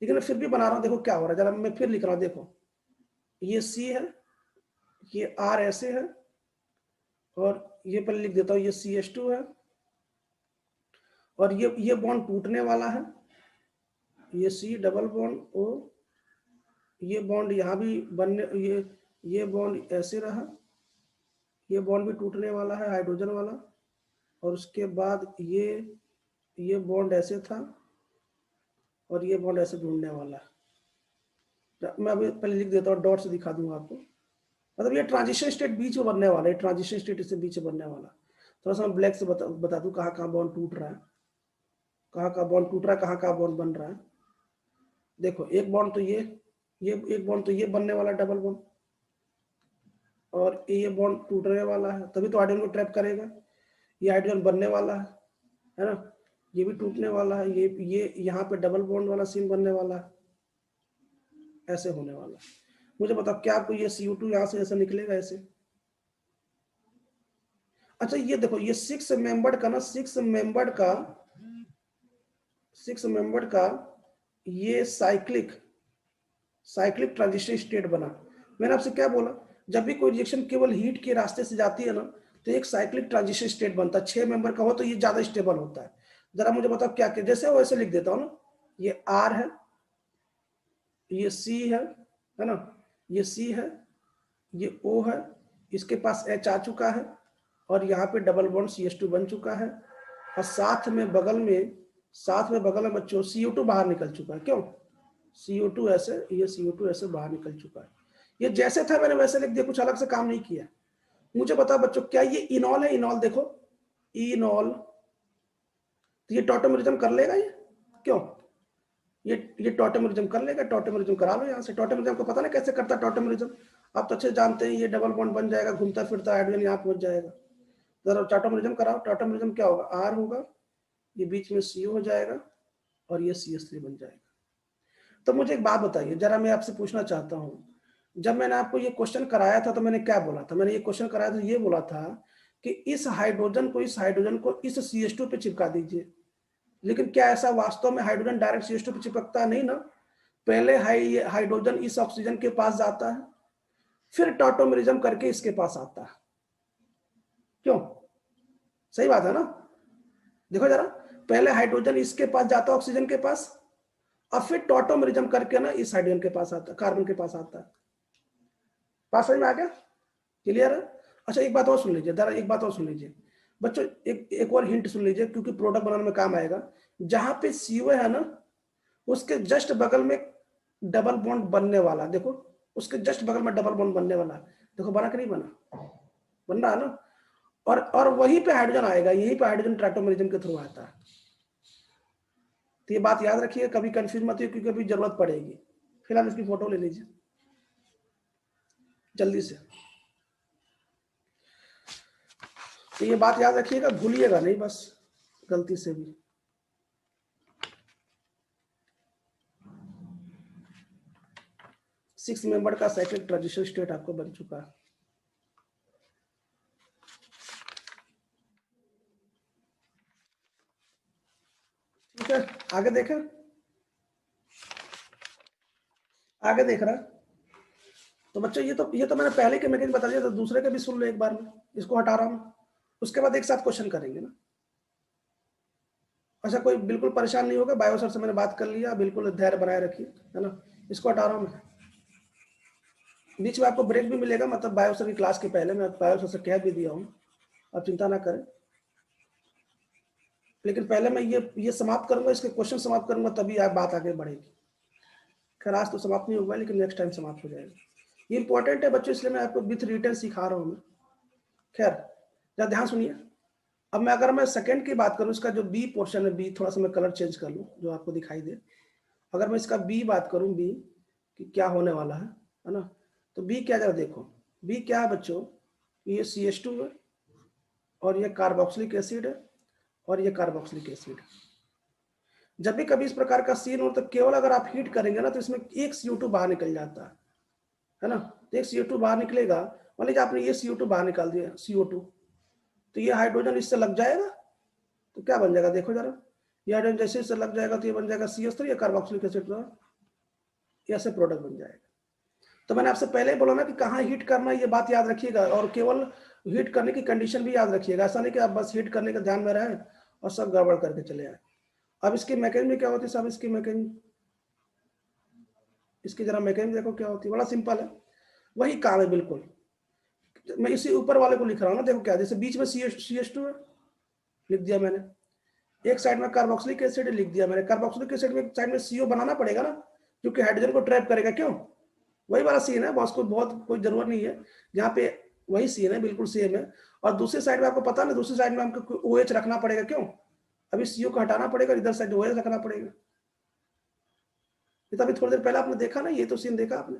लेकिन मैं फिर भी बना रहा हूँ। देखो क्या हो रहा है, जरा मैं फिर लिख रहा हूँ। देखो ये C है, ये R ऐसे है, और ये पहले लिख देता हूँ, ये CH2 है, और ये बॉन्ड टूटने वाला है, ये C डबल बॉन्ड O, ये बॉन्ड यहाँ भी बनने, ये बॉन्ड ऐसे रहा, ये बॉन्ड भी टूटने वाला है हाइड्रोजन वाला, और उसके बाद ये बॉन्ड ऐसे था, और ये बॉन्ड ऐसे जुड़ने वाला है। मैं अभी पहले लिख देता हूँ, डॉट से दिखा दूंगा आपको। मतलब ये ट्रांजिशन स्टेट बीच में बनने वाला है, ट्रांजिशन स्टेट इससे बीच में बनने वाला। थोड़ा सा मैं ब्लैक से बता दूं कहाँ कहाँ बॉन्ड टूट रहा है, कहाँ कहाँ बॉन्ड टूट रहा है, कहाँ कहाँ बॉन्ड बन रहा है। देखो एक बॉन्ड तो ये एक बॉन्ड तो ये बनने वाला डबल बॉन्ड, और ये बॉन्ड टूटने वाला है, तभी तो हाइड्रोजन को ट्रैप करेगा। ये हाइड्रोजन बनने वाला है ना, ये भी टूटने वाला है, ये यहाँ पे डबल बॉन्ड वाला सीन बनने वाला है, ऐसे होने वाला है। मुझे बताओ क्या आपको ये CO2 यहाँ से ऐसा निकलेगा ऐसे। अच्छा ये देखो, ये 6 मेंबर्ड का ये साइक्लिक साइक्लिक ट्रांजिशन स्टेट बना। मैंने आपसे क्या बोला, जब भी कोई रिएक्शन केवल हीट के रास्ते से जाती है ना तो एक साइक्लिक ट्रांजिशन स्टेट बनता है। 6 मेंबर का हो तो ये ज्यादा स्टेबल होता है। जरा मुझे बताओ क्या क्या, जैसे वैसे लिख देता हूँ ना, ये R है, ये C है ना, ये C है, ये O है, इसके पास H आ चुका है और यहाँ पे डबल बॉन्ड CH2 बन चुका है और साथ में बगल में बच्चों CO2 बाहर निकल चुका है। क्यों? CO2 ऐसे, ये CO2 ऐसे बाहर निकल चुका है। ये जैसे था मैंने वैसे लिख दिया, कुछ अलग से काम नहीं किया। मुझे बताओ बच्चों, क्या ये इनॉल है? इनॉल देखो, इनॉल, तो ये टॉटोमेरिज्म कर लेगा ये? क्यों? ये टॉटोमेरिज्म कर लेगा। टॉटोमेरिज्म करा लो यहाँ से। टॉटोमेरिज्म को पता ना कैसे करता है टॉटोमेरिज्म, आप तो अच्छे जानते हैं। ये डबल बॉन्ड बन जाएगा, घूमता फिरता हाइड्रोजन यहाँ पहुंच जाएगा। जरा टॉटोमेरिज्म कराओ। टॉटोमेरिज्म क्या होगा? R होगा, ये बीच में CO हो जाएगा और ये CH3 बन जाएगा। तो मुझे एक बात बताइए, जरा मैं आपसे पूछना चाहता हूँ, जब मैंने आपको ये क्वेश्चन कराया था तो मैंने क्या बोला था? मैंने ये क्वेश्चन कराया तो ये बोला था कि इस हाइड्रोजन को इस CH2 पे चिपका दीजिए। लेकिन क्या ऐसा वास्तव में हाइड्रोजन डायरेक्ट CH2 पे चिपकता नहीं ना? पहले हाइड्रोजन इस ऑक्सीजन के पास जाता है, फिर टॉटोमेरिज्म करके इसके पास आता है। क्यों? सही बात है ना? देखो जरा, पहले हाइड्रोजन इसके पास जाता है, ऑक्सीजन के पास, और फिर टॉटोमेरिज्म करके ना इस हाइड्रोजन के पास आता है, कार्बन के पास आता है। बात समझ में आ गया? क्लियर है? अच्छा एक बात और सुन लीजिए, जरा एक बात और सुन लीजिए बच्चों, एक और हिंट सुन लीजिए, क्योंकि प्रोडक्ट बनाने में काम आएगा। जहां पे CO है ना, उसके जस्ट बगल में डबल बॉन्ड बनने वाला, देखो उसके जस्ट बगल में डबल बॉन्ड बनने वाला, देखो बना कि नहीं बना? बन रहा है ना? और वहीं पे हाइड्रोजन आएगा, यहीं पे हाइड्रोजन टॉटोमेरिज्म के थ्रू आता है। तो ये बात याद रखिए, कभी कंफ्यूज मत होइए, क्योंकि कभी जरूरत पड़ेगी। फिलहाल इसकी फोटो ले लीजिए जल्दी से। तो ये बात याद रखिएगा, भूलिएगा नहीं बस गलती से भी। सिक्स मेंबर का साइक्लिक ट्रांजिशन स्टेट आपको बन चुका है। ठीक है, आगे देखें, आगे देख रहा है तो बच्चों ये तो मैंने पहले के मैकेनिज्म बता दिया, तो दूसरे के भी सुन लो एक बार में। इसको हटा रहा हूं, उसके बाद एक साथ क्वेश्चन करेंगे ना। अच्छा कोई बिल्कुल परेशान नहीं होगा, बायो सर से मैंने बात कर लिया, बिल्कुल धैर्य बनाए रखिए, है ना। इसको हटा रहा हूं मैं। बीच में आपको ब्रेक भी मिलेगा, मतलब बायो सर की क्लास के पहले मैं बायो सर से कह भी दिया हूँ, आप चिंता ना करें। लेकिन पहले मैं ये समाप्त करूंगा, इसके क्वेश्चन समाप्त करूंगा, तभी आप बात आगे बढ़ेगी। खैर आज तो समाप्त नहीं हुआ, लेकिन नेक्स्ट टाइम समाप्त हो जाएगा। ये इंपॉर्टेंट है बच्चों, इसलिए मैं आपको विथ रिटन सिखा रहा हूँ मैं। खैर जरा ध्यान सुनिए। अब मैं अगर मैं सेकंड की बात करूँ, इसका जो बी पोर्शन है, बी थोड़ा सा मैं कलर चेंज कर लूँ जो आपको दिखाई दे। अगर मैं इसका बी बात करूँ, बी कि क्या होने वाला है ना, तो बी क्या, जरा देखो बी क्या है बच्चों, ये CH2 है और ये कार्बोक्सिलिक एसिड है और ये कार्बोक्सिलिक एसिड है। जब भी कभी इस प्रकार का सीन हो तो केवल अगर आप हीट करेंगे ना तो इसमें एक CO2 बाहर निकल जाता है ना। तो एक CO2 बाहर निकलेगा, मान लीजिए आपने ये CO2 बाहर निकाल दिया, CO2, तो ये हाइड्रोजन इससे लग जाएगा तो क्या बन जाएगा, देखो जरा, ये हाइड्रोजन जैसे इससे लग जाएगा तो ये बन जाएगा CH3 या कार्बोक्सिलिक एसिड का ऐसे प्रोडक्ट बन जाएगा। तो मैंने आपसे पहले ही बोला ना कि कहाँ हीट करना है, ये बात याद रखिएगा, और केवल हीट करने की कंडीशन भी याद रखिएगा। ऐसा नहीं कि आप बस हीट करने का ध्यान में रहे और सब गड़बड़ करके चले आए। अब इसकी मैकेनिज्म क्या होती है सब, इसकी मैकेनिज्म, इसकी जरा मैकेनिज्म देखो क्या होती है, बड़ा सिंपल है, वही काम है बिल्कुल। मैं इसी ऊपर वाले को लिख रहा हूँ ना, देखो क्या, जैसे बीच में CH2 है, लिख दिया मैंने, एक साइड में कार्बोक्सिलिक एसिड लिख दिया मैंने। कार्बोक्सिलिक एसिड में साइड में CO बनाना पड़ेगा ना, क्योंकि हाइड्रोजन को ट्रैप करेगा। क्यों? वही वाला सीन है बॉस, को बहुत कोई जरूरत नहीं है, जहाँ पे वही सीन है, बिल्कुल सेम है। और दूसरी साइड में आपको पता ना, दूसरी साइड में हमको OH रखना पड़ेगा। क्यों? अभी CO को हटाना पड़ेगा, इधर साइड OH रखना पड़ेगा। ये तो अभी थोड़ी देर पहले आपने देखा ना, ये तो सीन देखा आपने।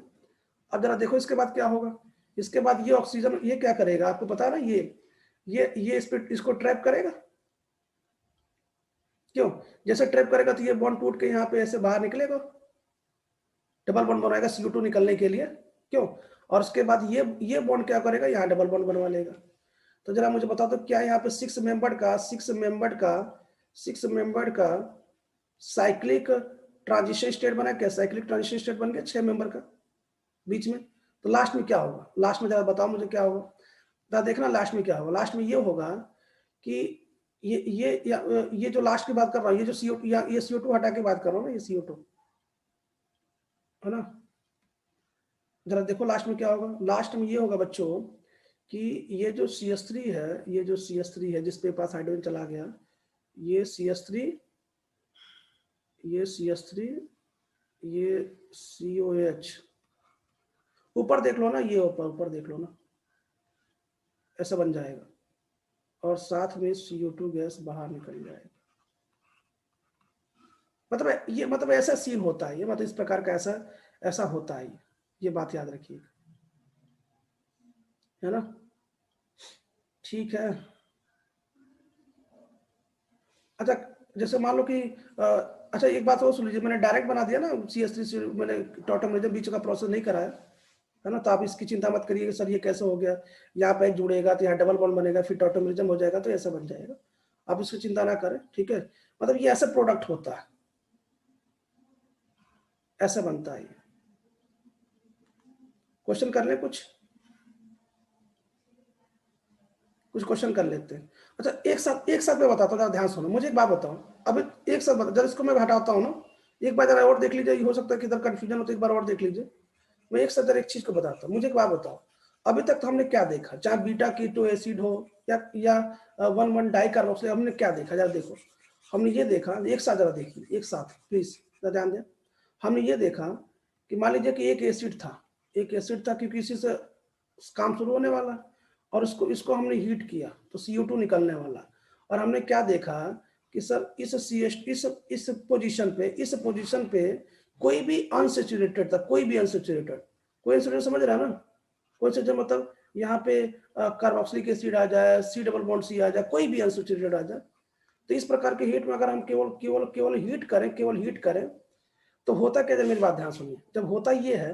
अब जरा देखो इसके बाद क्या होगा। इसके बाद ये ऑक्सीजन ये क्या करेगा, आपको पता है ना, ये इस पे इसको ट्रैप करेगा। क्यों? जैसे ट्रैप करेगा तो ये बॉन्ड टूट के यहाँ पे ऐसे बाहर निकलेगा, डबल बॉन्ड बनाएगा CO2 निकलने के लिए। क्यों? और उसके बाद ये बॉन्ड क्या करेगा, यहाँ डबल बॉन्ड बनवा लेगा। तो जरा मुझे बताओ तो क्या यहाँ पे सिक्स मेंबर का साइक्लिक ट्रांजिशन स्टेट बना क्या, साइक्लिक ट्रांजिशन स्टेट बन गया 6 मेंबर का बीच में। तो लास्ट में क्या होगा, लास्ट में जरा बताओ मुझे क्या होगा, जरा देखना लास्ट में क्या होगा। लास्ट में ये होगा कि ये जो लास्ट की बात कर रहा हूँ, ये जो CO2 या ये CO2 हटा के बात कर रहा हूँ ना, ये CO2 है ना। जरा देखो लास्ट में क्या होगा। लास्ट में ये होगा बच्चों कि ये जो CH3 है, ये जो CH3 है जिसके पास हाइड्रोजन चला गया, ये CH3, ये CH3, ये COH, ऊपर देख लो ना, ये ऊपर देख लो ना, ऐसा बन जाएगा और साथ में CO2 गैस बाहर निकल जाएगा। मतलब ऐसा सीन होता है, ये मतलब इस प्रकार का ऐसा होता है, ये बात याद रखिए, है ना। ठीक है। अच्छा, जैसे मान लो कि अच्छा एक बात और सुन लीजिए, मैंने डायरेक्ट बना दिया ना CH3 से, मैंने टॉटोमरिज्म बीच का प्रोसेस नहीं कराया है ना, तो आप इसकी चिंता मत करिए कि सर ये कैसे हो गया, यहाँ पे एक जुड़ेगा तो यहाँ डबल बॉन्ड बनेगा, फिर टॉटोमरिज्म हो जाएगा, तो ऐसा बन जाएगा, आप इसकी चिंता ना करें, ठीक है। मतलब ये ऐसा प्रोडक्ट होता है, ऐसा बनता है। क्वेश्चन कर ले, कुछ क्वेश्चन कर लेते हैं। अच्छा एक साथ मैं बताता हूँ, जरा ध्यान सुनो, मुझे एक बात बताओ, अब एक साथ बता, जब इसको मैं हटाता हूँ ना, एक बार जरा और देख लीजिए, हो सकता है कि इधर कंफ्यूजन हो तो एक बार और देख लीजिए। मैं एक साथ जरा एक चीज को बताता हूँ, मुझे एक बात बताओ, अभी तक तो हमने क्या देखा, चाहे बीटा कीटो एसिड हो या 1,1 डाइकार्बोक्सिल, हमने क्या देखा, जरा देखो। हमने ये देखा, एक साथ जरा देखिए, एक साथ प्लीज ध्यान दें। हमने ये देखा कि मान लीजिए कि एक एसिड था, क्योंकि इसी से काम शुरू होने वाला, और इसको हमने हीट किया तो CO2 निकलने वाला, और हमने क्या देखा कि सर इस पोजीशन पे कोई भी अनसेचुरेटेड था, कोई अनसेचुरेटेड समझ रहा है ना, कोई से मतलब यहाँ पे कार्बोक्सिलिक एसिड आ जाए, C डबल बॉन्ड C आ जाए, कोई भी अनसेचुरेटेड आ जाए, तो इस प्रकार के हीट में अगर हम केवल हीट करें तो होता क्या, मेरी बात ध्यान सुनिए, जब होता ये है,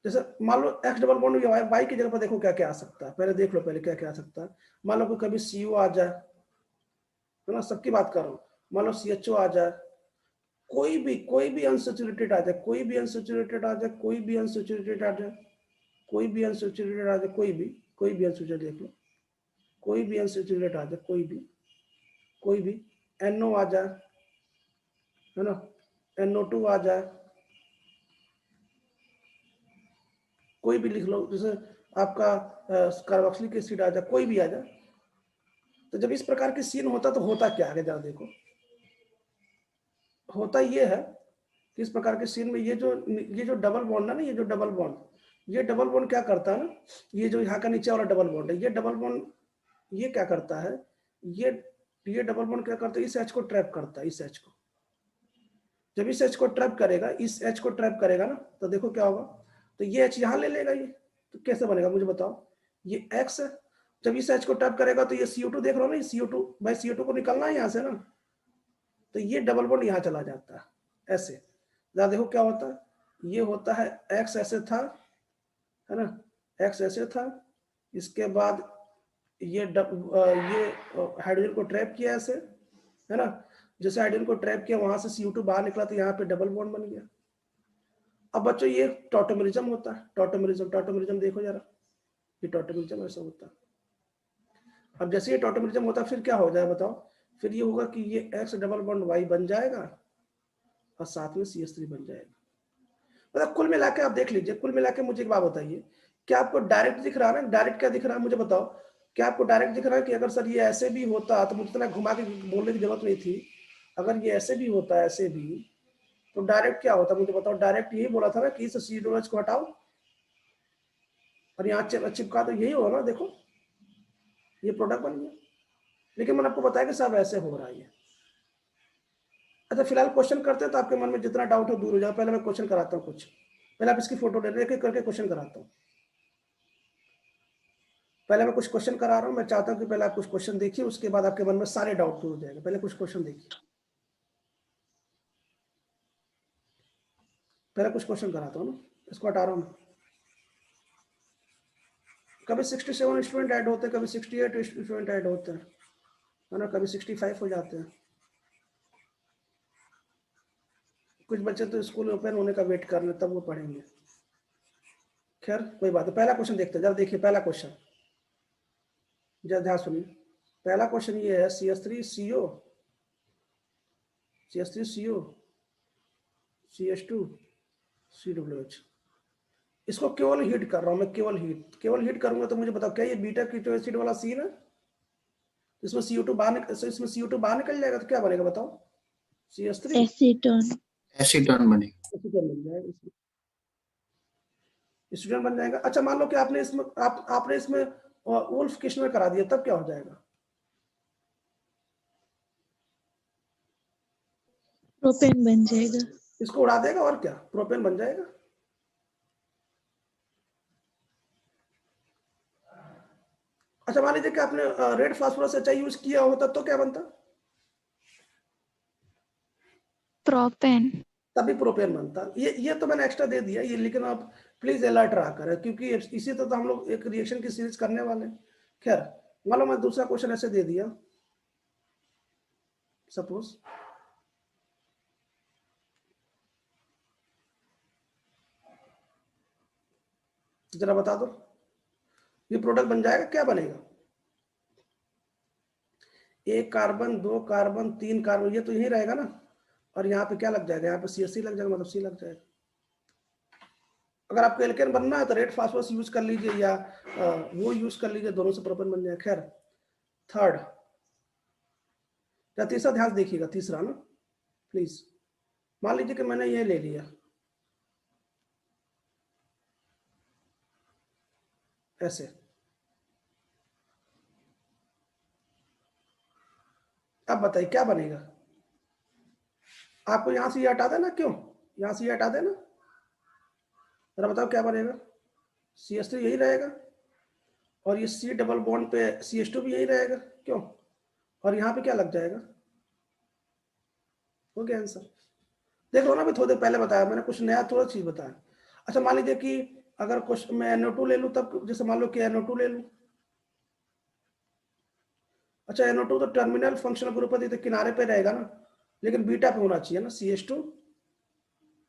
जैसे मान लो X डबल बॉन्ड Y की जगह पर देखो क्या क्या आ सकता है, पहले देख लो पहले क्या क्या आ सकता है। मान लो कभी CO आ जाए, है ना, सबकी बात कर रहा हूँ, मान लो CHO आ जाए, कोई भी अनसेचुरेटेड आ जाए, कोई भी अनसेचुरेटेड आ जाए, कोई भी अनसेचुरेटेड आ जाए, कोई भी अनसेचुरेटेड आ जाए, कोई भी अनसेचुरेटेड देख लो, कोई भी अनसेचुरेटेड आ जाए, कोई भी NO आ जाए, है ना, NO2 आ जाए, कोई भी लिख लो, जैसे आपका कार्बोक्सिलिक एसिड आ जाए, कोई भी आ जाए, तो जब इस प्रकार की सीन होता तो होता क्या है, जरा देखो, होता ये है कि इस प्रकार के सीन में ये जो डबल बॉन्ड है ना, ये डबल बॉन्ड क्या करता है ना, ये जो यहाँ का नीचे वाला डबल बॉन्ड है, ये डबल बॉन्ड ये क्या करता है, ये डबल बॉन्ड क्या करता है, इस H को ट्रैप करता है, इस H को, जब इस H को ट्रैप करेगा ना, तो देखो क्या होगा, तो ये H यहाँ ले लेगा, ये तो कैसे बनेगा मुझे बताओ, ये X है, जब इस H को ट्रैप करेगा तो ये CO2 देख रहे हो ना, CO2 भाई, CO2 को निकलना है यहाँ से ना, तो ये डबल बॉन्ड यहाँ चला जाता है ऐसे, जरा देखो क्या होता है, ये होता है X ऐसे था, है ना, X ऐसे था, इसके बाद ये हाइड्रोजन को ट्रैप किया ऐसे, है ना, जैसे हाइड्रोजन को ट्रैप किया वहां से CO2 बाहर निकला, तो यहाँ पे डबल बॉन्ड बन गया। अब बच्चों ये टॉटोमरिज्म होता है, टॉटोमरिज्म देखो जरा, ये टॉटोमरिज्म ऐसा होता है। अब जैसे ये टॉटोमरिज्म होता है फिर क्या हो जाए बताओ, फिर ये होगा कि ये X डबल बॉन्ड Y बन जाएगा और साथ में CH3 बन जाएगा। मतलब कुल मिला के आप देख लीजिए, कुल मिला के मुझे एक बात बताइए, क्या आपको डायरेक्ट दिख रहा है ना, डायरेक्ट क्या दिख रहा है मुझे बताओ, क्या आपको डायरेक्ट दिख रहा है कि अगर सर ये ऐसे भी होता तो मुझे इतना घुमा के बोलने की जरूरत नहीं थी, अगर ये ऐसे भी होता, ऐसे भी, तो डायरेक्ट क्या होता मुझे बताओ, डायरेक्ट यही बोला था ना कि इस C को हटाओ और यहाँ चिपका, तो यही होगा ना, देखो ये प्रोडक्ट बन गया, लेकिन मैंने आपको बताया कि सब ऐसे हो रहा है। अच्छा फिलहाल क्वेश्चन करते हैं, तो आपके मन में जितना डाउट हो दूर हो जाए। पहले मैं क्वेश्चन कराता हूँ कुछ, पहले आप इसकी फोटो ले एक करके क्वेश्चन कराता हूँ, पहले मैं कुछ क्वेश्चन करा रहा हूँ, मैं चाहता हूँ कि पहले आप कुछ क्वेश्चन देखिए, उसके बाद आपके मन में सारे डाउट दूर हो जाएंगे। पहले कुछ क्वेश्चन देखिए, पहले कुछ क्वेश्चन कराता हूँ ना, इसको हटा रहा हूँ। कभी 67 स्टूडेंट ऐड होते हैं, कभी 68 स्टूडेंट ऐड होते हैं, है ना, कभी 65 हो जाते हैं। कुछ बच्चे तो स्कूल ओपन होने का वेट कर रहे तब वो पढ़ेंगे। खैर कोई बात है। पहला क्वेश्चन देखते हैं, जरा देखिए पहला क्वेश्चन, जरा ध्यान सुनिए। पहला क्वेश्चन ये है CH3CO, CH3CO, CH2, COOH। इसको केवल हीट कर रहा हूं मैं, केवल हीट करूंगा तो मुझे बताओ क्या ये बीटा कीटो एसिड वाला सीन है? इसमें CO2 बाहर निकल जाएगा तो क्या बनेगा बताओ? CH3 acetone. एसीटोन बनेगा। एसीटोन बन जाएगा, एसीटोन बन जाएगा। अच्छा मान लो कि आपने इसमें वुल्फिकेशन में करा दिया, तब क्या हो जाएगा? प्रोपेन बन जाएगा। इसको उड़ा देगा और क्या, प्रोपेन बन जाएगा। अच्छा मान लीजिए कि आपने रेड फास्फोरस अच्छा यूज किया होता तो क्या बनता? प्रोपेन। तभी प्रोपेन बनता। ये तो मैंने एक्स्ट्रा दे दिया ये, लेकिन आप प्लीज अलर्ट रहा करें क्योंकि इसी तो हम लोग एक रिएक्शन की सीरीज करने वाले हैं। खैर मान लो मैं दूसरा क्वेश्चन ऐसे दे दिया, सपोज जरा बता दो ये प्रोडक्ट बन जाएगा, क्या बनेगा? 1 कार्बन 2 कार्बन 3 कार्बन, ये तो यही रहेगा ना। और यहाँ पे क्या लग जाएगा? यहाँ पे CH3 लग जाएगा, मतलब C लग जाएगा। अगर आपको एल्केन बनना है तो रेड फास्फोरस यूज कर लीजिए या वो यूज कर लीजिए, दोनों से प्रोपेन बन जाएगा। खैर थर्ड या तीसरा ध्यान देखिएगा, तीसरा ना प्लीज। मान लीजिए कि मैंने ये ले लिया ऐसे, अब बताइए क्या बनेगा? आपको यहां से ये हटा देना, क्यों यहां से ये हटा देना, जरा बताओ क्या बनेगा? CH3 यही रहेगा और ये C डबल बॉन्ड पे CH2 भी यही रहेगा, क्यों? और यहाँ पे क्या लग जाएगा? हो गया आंसर। देख लो ना, अभी थोड़ी देर पहले बताया मैंने, कुछ नया थोड़ा चीज बताया। अच्छा मान लीजिए कि अगर क्वेश्चन मैं NO2 ले लूं, तब जैसे मान लो कि NO2 ले लूं। अच्छा NO2 तो टर्मिनल फंक्शनल ग्रुप है तो किनारे पे रहेगा ना, लेकिन बीटा पे होना चाहिए ना, CH2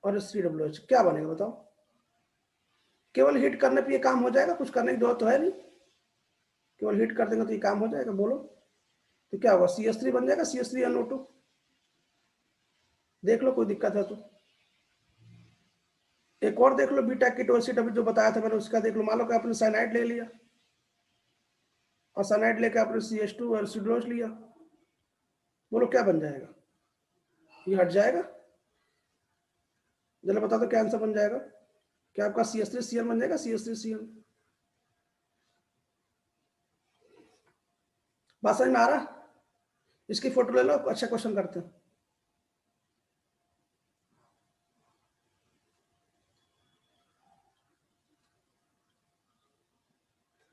और COOH। क्या बनेगा बताओ? केवल हीट करने पे ये काम हो जाएगा, कुछ करने की जरूरत तो है नहीं, केवल हीट कर देंगे तो ये काम हो जाएगा। बोलो तो क्या होगा? CH3 बन जाएगा, CH3NO2। देख लो कोई दिक्कत है तो। एक और देख लो बीटा कीटो एसिड, अभी जो बताया था मैंने उसका देख लो। मान लो कि आपने साइनाइड ले लिया और साइनाइड लेके आपने CH2 और COOH लिया, बोलो क्या बन जाएगा? ये हट जाएगा। जरा बता दो क्या आंसर बन जाएगा? क्या आपका CH3CN बन जाएगा? CH3CN। बात समझ में आ रहा? इसकी फोटो ले लो, अच्छा क्वेश्चन करते हैं।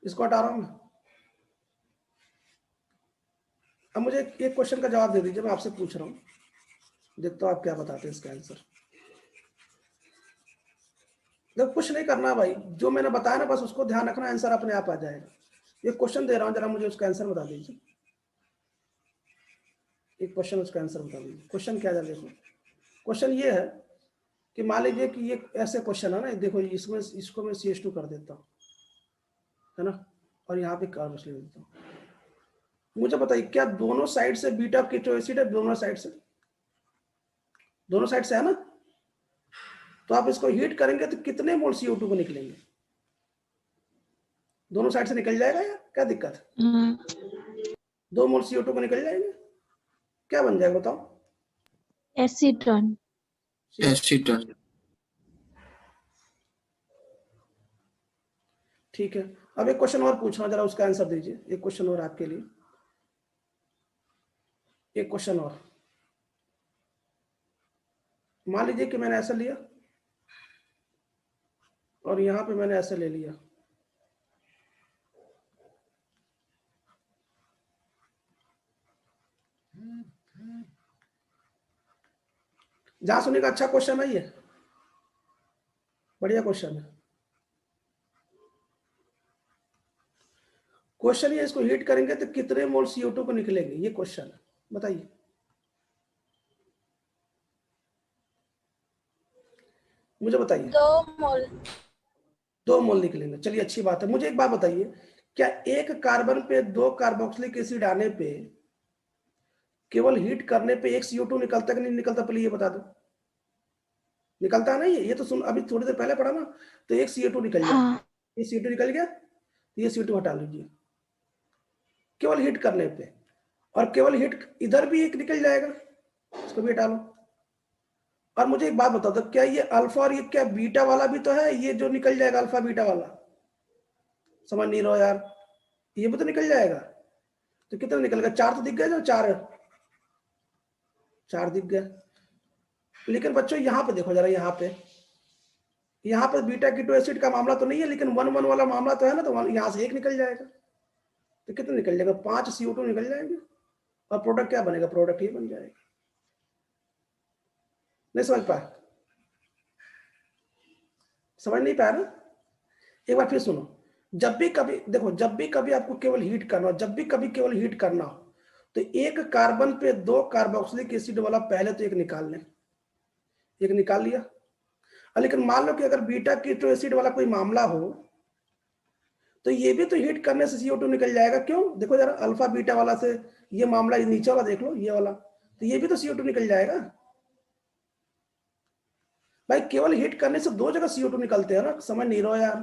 इसको हटा रहा हूं मैं। अब मुझे एक क्वेश्चन का जवाब दे दीजिए, मैं आपसे पूछ रहा हूं, देखता हूं आप क्या बताते हैं इसका आंसर। जब कुछ नहीं करना भाई, जो मैंने बताया ना बस उसको ध्यान रखना, आंसर अपने आप आ जाएगा। ये क्वेश्चन दे रहा हूं, जरा मुझे उसका आंसर बता दीजिए। एक क्वेश्चन उसका आंसर बता दीजिए। क्वेश्चन क्या है देखो, क्वेश्चन ये है कि मान लीजिए कि ये ऐसे क्वेश्चन है ना, देखो इसमें इसको मैं CH2 कर देता हूँ, है ना, और यहाँ पे कार्बन ले देता हूँ। मुझे बताइए क्या दोनों साइड से बीटा कीटो एसिड है? दोनों साइड से है ना। तो आप इसको हीट करेंगे तो कितने मोल CO2 को निकलेंगे? दोनों साइड से निकल जाएगा या क्या दिक्कत है? 2 मोल CO2 को निकल जाएंगे। क्या बन जाएगा बताओ? एसीटोन। एसीटोन। ठीक है, अब एक क्वेश्चन और पूछना, जरा उसका आंसर दीजिए। एक क्वेश्चन और आपके लिए, एक क्वेश्चन और। मान लीजिए कि मैंने ऐसा लिया और यहां पे मैंने ऐसे ले लिया, जहां सुनिएगा। अच्छा क्वेश्चन है ये, बढ़िया क्वेश्चन है। क्वेश्चन ये, इसको हीट करेंगे तो कितने मोल CO2 को निकलेंगे, ये क्वेश्चन है, बताइए। मुझे बताइए। 2 मोल निकलेंगे, चलिए अच्छी बात है। मुझे एक बात बताइए, क्या एक कार्बन पे 2 कार्बोक्सिलिक एसिड आने पे केवल हीट करने पे एक CO2 निकलता है कि नहीं निकलता, पहले ये बता दो। निकलता है ना? ये तो सुन, अभी थोड़ी देर पहले पढ़ा ना, तो एक CO2 निकल जाए। हाँ ये CO2 निकल गया, तो ये CO2 हटा लीजिए केवल हीट करने पे, और केवल हीट इधर भी एक निकल जाएगा, इसको भी हटा लो। और मुझे एक बात बता दो, क्या ये अल्फा और ये क्या बीटा वाला भी तो है, ये जो निकल जाएगा अल्फा बीटा वाला? समझ नहीं रहो यार, ये भी तो निकल जाएगा। तो कितना निकल गया? 4 तो दिख गया ना, 4 दिख गया। लेकिन बच्चों यहाँ पे देखो जरा, यहाँ पे बीटा कीटो एसिड का मामला तो नहीं है, लेकिन 1 1 वाला मामला तो है ना, तो यहाँ से एक निकल जाएगा। तो कितना निकल जाएगा? 5 CO2 निकल जाएंगे, और प्रोडक्ट क्या बनेगा? प्रोडक्ट ही बन जाएगा। नहीं समझ पाया? समझ नहीं पाया ना? एक बार फिर सुनो, जब भी कभी देखो, जब भी कभी आपको केवल हीट करना हो, जब भी कभी केवल हीट करना हो, तो एक कार्बन पे 2 कार्बोक्सिलिक एसिड वाला पहले तो एक निकाल लें। एक निकाल लिया। लेकिन मान लो कि अगर बीटा कीटो एसिड वाला कोई मामला हो, तो ये भी तो हीट करने से CO2 निकल जाएगा। क्यों? देखो जरा, अल्फा बीटा वाला से ये मामला, ये नीचे वाला देख लो, ये वाला, तो ये भी तो CO2 निकल जाएगा भाई। केवल हीट करने से 2 जगह CO2 निकलते हैं ना। समझ नहीं रहो यार,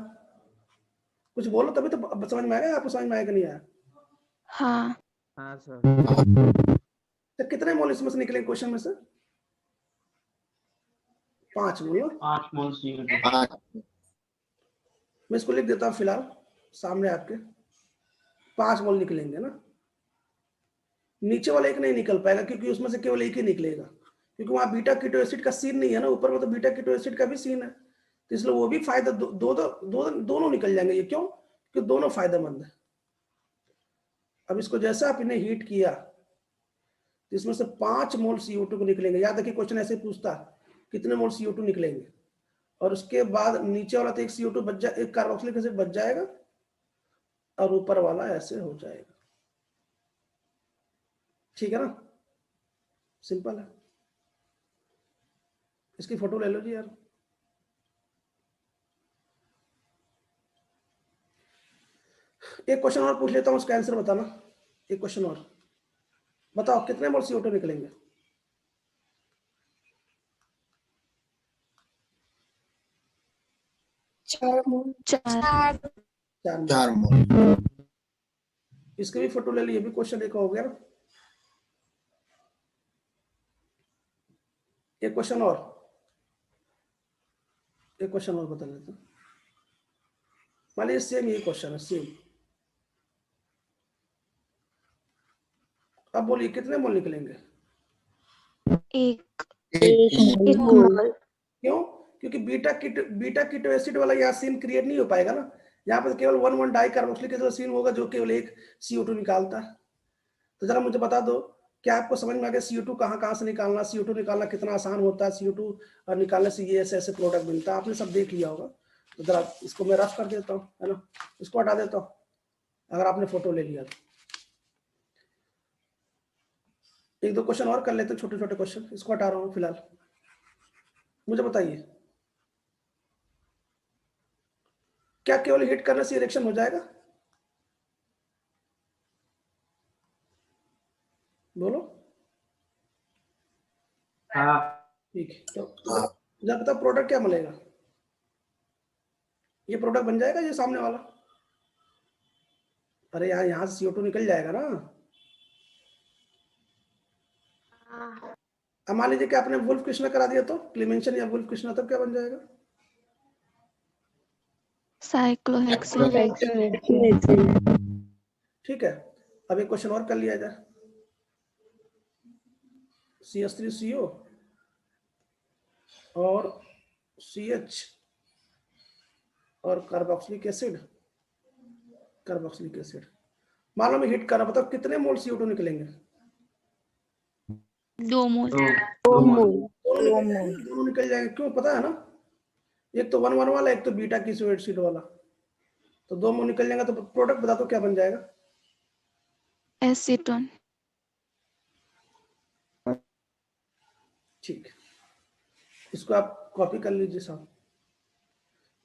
कुछ बोलो तभी तो समझ में आएगा। आपको समझ में आएगा नहीं यार? हाँ हाँ सर। तो कितने मोल इसमें से निकले क्वेश्चन में से? 5 मोल ना? 5 मोल CO2। 5 मैं इसको लिख देता हूँ फिलहाल सामने आपके। 5 मोल निकलेंगे ना। नीचे वाला एक नहीं निकल पाएगा, क्योंकि उसमें से केवल एक ही निकलेगा, क्योंकि वहां बीटा कीटो एसिड का सीन नहीं है ना। ऊपर में तो बीटा कीटो एसिड का भी सीन है, तो इसलिए वो भी फायदा दोनों निकल जाएंगे। ये क्यों? क्योंकि दोनों फायदेमंद है। अब इसको जैसे आप इन्हें हीट किया, तो इसमें से 5 मोल CO2 को निकलेंगे। याद रखिए, क्वेश्चन ऐसे पूछता कितने मोल CO2 निकलेंगे, और उसके बाद नीचे वाला तो एक CO2 बच जाए, एक कार्बोक्सिलिक एसिड बच जाएगा, और ऊपर वाला ऐसे हो जाएगा। ठीक है ना? सिंपल है। इसकी फोटो ले लो जी यार। एक क्वेश्चन और पूछ लेता हूं, उसका आंसर बताना। एक क्वेश्चन और बताओ, कितने मोल CO2 निकलेंगे? 4 चार। 4 मोल। 4 मोल। इसकी भी फोटो ले ली, ये भी क्वेश्चन एक हो गया ना। एक क्वेश्चन और बता लेते हैं। मान लीजिए सेम ये क्वेश्चन है, सेम। अब बोलिए कितने मोल निकलेंगे? एक एक मोल। क्यों? क्योंकि बीटा कीटो एसिड वाला यहाँ सीन क्रिएट नहीं हो पाएगा ना। यहाँ पर केवल 1 1 डाई कार्बोक्सिलिक एसिड सीन होगा, जो केवल एक CO2 निकालता है। तो जरा मुझे बता दो, क्या आपको समझ में आ गया CO2 कहाँ से निकालना, CO2 निकालना कितना आसान होता है, CO2 निकालने से ये ऐसे ऐसे प्रोडक्ट मिलता है? आपने सब देख लिया होगा। तो जरा इसको मैं रफ कर देता हूँ, है ना, इसको हटा देता हूँ, अगर आपने फोटो ले लिया तो। एक दो क्वेश्चन और कर लेते, छोटे छोटे क्वेश्चन। इसको हटा रहा हूँ फिलहाल। मुझे बताइए, क्या केवल हीट करने से रिएक्शन हो जाएगा? बोलो। हाँ। ठीक है, तो जब बताओ प्रोडक्ट क्या मिलेगा? ये प्रोडक्ट बन जाएगा, ये सामने वाला। अरे यहाँ से CO2 निकल जाएगा ना। अब मान लीजिए कि आपने वुल्फ कृष्णा करा दिया, तो क्लेमेंशन या वुल्फ कृष्णा, तब क्या बन जाएगा? साइक्लोहेक्सेन। ठीक है। अब एक क्वेश्चन और कर लिया जाए। CH3CO और CH और कार्बोक्सिलिक एसिड। मान लो मैं हिट कर रहा, बताओ कितने मोल CO2 निकलेंगे? 2 मोल। 2 मोल। दोनों निकल जाएंगे। क्यों? पता है ना, एक तो 1 1 वाला, एक तो बीटा की एसिड वाला, तो 2 मोल निकल जाएगा। तो प्रोडक्ट बता दो क्या बन जाएगा? एसीटोन। ठीक, इसको आप कॉपी कर लीजिए साहब,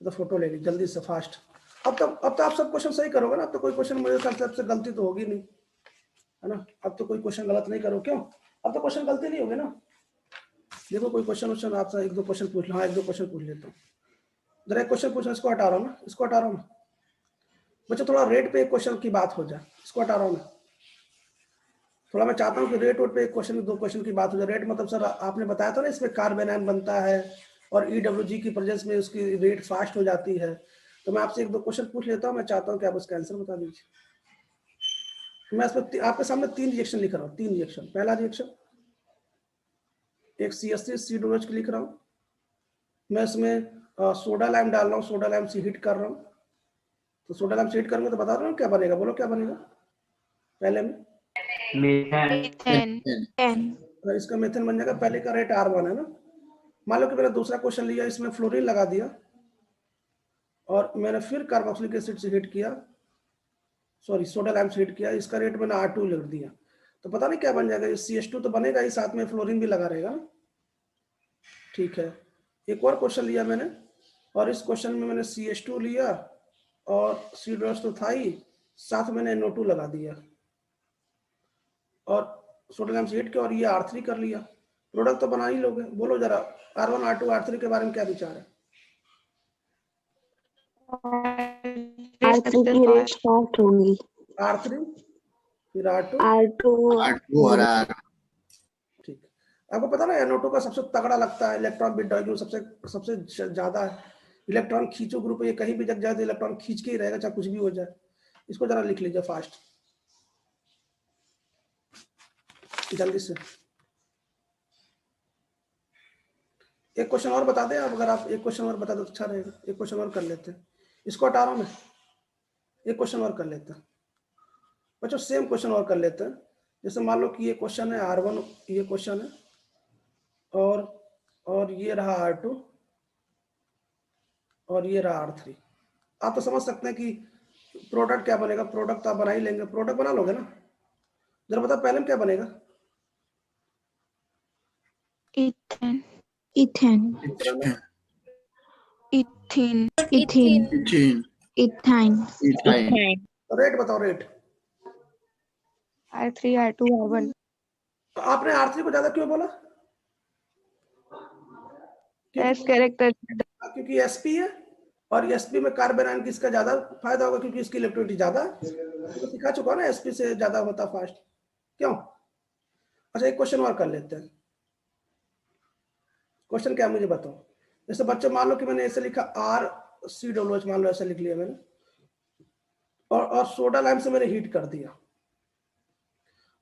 तो फोटो ले लीजिए जल्दी से फास्ट। अब तो आप सब क्वेश्चन सही करोगे ना, अब तो कोई क्वेश्चन मेरे ख्याल से आपसे गलती तो होगी नहीं, है ना। अब तो कोई क्वेश्चन गलत नहीं करो, क्यों, अब तो क्वेश्चन गलती नहीं होगी ना। देखो कोई क्वेश्चन आपसे एक दो क्वेश्चन पूछ लो, हाँ एक दो क्वेश्चन पूछ लेता हूँ। जरा एक क्वेश्चन पूछना, इसको हटा रहा हूँ ना, इसको हटा रहा हूँ बच्चा, थोड़ा रेट पे एक क्वेश्चन की बात हो जाए, इसको हटा रहा हूँ मैं। थोड़ा मैं चाहता हूँ कि रेट पे एक क्वेश्चन दो क्वेश्चन की बात हो जाए। रेट मतलब सर आपने बताया था ना इसमें कार्बेनाइन बनता है और EWG की प्रेजेंस में उसकी रेट फास्ट हो जाती है। तो मैं आपसे एक दो क्वेश्चन पूछ लेता हूँ, मैं चाहता हूँ कि आप उसका आंसर बता दीजिए। मैं इसमें आपके सामने 3 रिएक्शन लिख रहा हूँ, 3 रिएक्शन। पहला रिएक्शन एक CH3 C2H लिख रहा हूँ, मैं इसमें सोडा लाइम डाल रहा हूँ, सोडा लाइम से हीट कर रहा हूँ। तो सोडा लाइम से हीट करूंगा तो बता रहा हूँ क्या बनेगा, बोलो क्या बनेगा पहले में। मीथेन। मीथेन। इसका मेथन बन जाएगा, पहले का रेट R1 है ना। मान लो कि मैंने दूसरा क्वेश्चन लिया, इसमें फ्लोरीन लगा दिया और मैंने फिर कार्बोक्सिलिक एसिड से हीट किया, सॉरी सोडा लाइम से हीट किया, इसका रेट मैंने R2 लिख दिया। तो पता नहीं क्या बन जाएगा, CH2 तो बनेगा ही, साथ में फ्लोरीन भी लगा रहेगा ना। ठीक है, एक और क्वेश्चन लिया मैंने और इस क्वेश्चन में मैंने CH2 लिया और C2H तो था ही, साथ में मैंने NO2 लगा दिया और सोडा लाइम से हीट किया और ये R3 कर लिया। प्रोडक्ट तो बना ही लोगे, बोलो जरा R1 R2 R3 के बारे में क्या विचार है। R3 की रेट फास्ट होंगी। R3 फिर R2 R2 और R। ठीक है, आपको पता ना NO2 का सबसे तगड़ा लगता है इलेक्ट्रॉन बिट डॉइंग, सबसे ज्यादा इलेक्ट्रॉन खींचो ग्रुप, ये कहीं भी जग जाए तो इलेक्ट्रॉन खींच के ही रहेगा चाहे कुछ भी हो जाए। इसको जरा लिख लीजिए फास्ट जल्दी से। एक क्वेश्चन और बता दें आप, अगर आप एक क्वेश्चन और बता दो तो अच्छा रहेगा। एक क्वेश्चन और कर लेते हैं, इसको हटा रहा हूं मैं, एक क्वेश्चन और कर लेते हैं बच्चों, सेम क्वेश्चन और कर लेते हैं। जैसे मान लो कि ये क्वेश्चन है R1, ये क्वेश्चन है और ये रहा R2 और ये रहा R3। आप तो समझ सकते हैं कि प्रोडक्ट क्या बनेगा, प्रोडक्ट तो आप बना ही लेंगे, प्रोडक्ट बना लोगे ना। जरा बताओ पहले में क्या बनेगा। Ethane. Ethane. इथिन। इथिन। Ethene. Ethyne. Ethyne. तो रेट बताओ, रेट। R3 R2 R1। तो आपने R3 को ज्यादा क्यों बोला, S कैरेक्टर। क्योंकि sp है और sp में कार्बेनाइन किसका ज्यादा फायदा होगा, क्योंकि इसकी इलेक्ट्रिसिटी ज्यादा है। तो सिखा चुका ना, sp से ज्यादा होता फास्ट, क्यों। अच्छा एक क्वेश्चन और कर लेते हैं। क्वेश्चन क्या मुझे बताओ। जैसे बच्चों मान लो कि मैंने ऐसे लिखा RCOH, मान लो ऐसे लिख लिया मैंने और सोडा लाइम से मैंने हीट कर दिया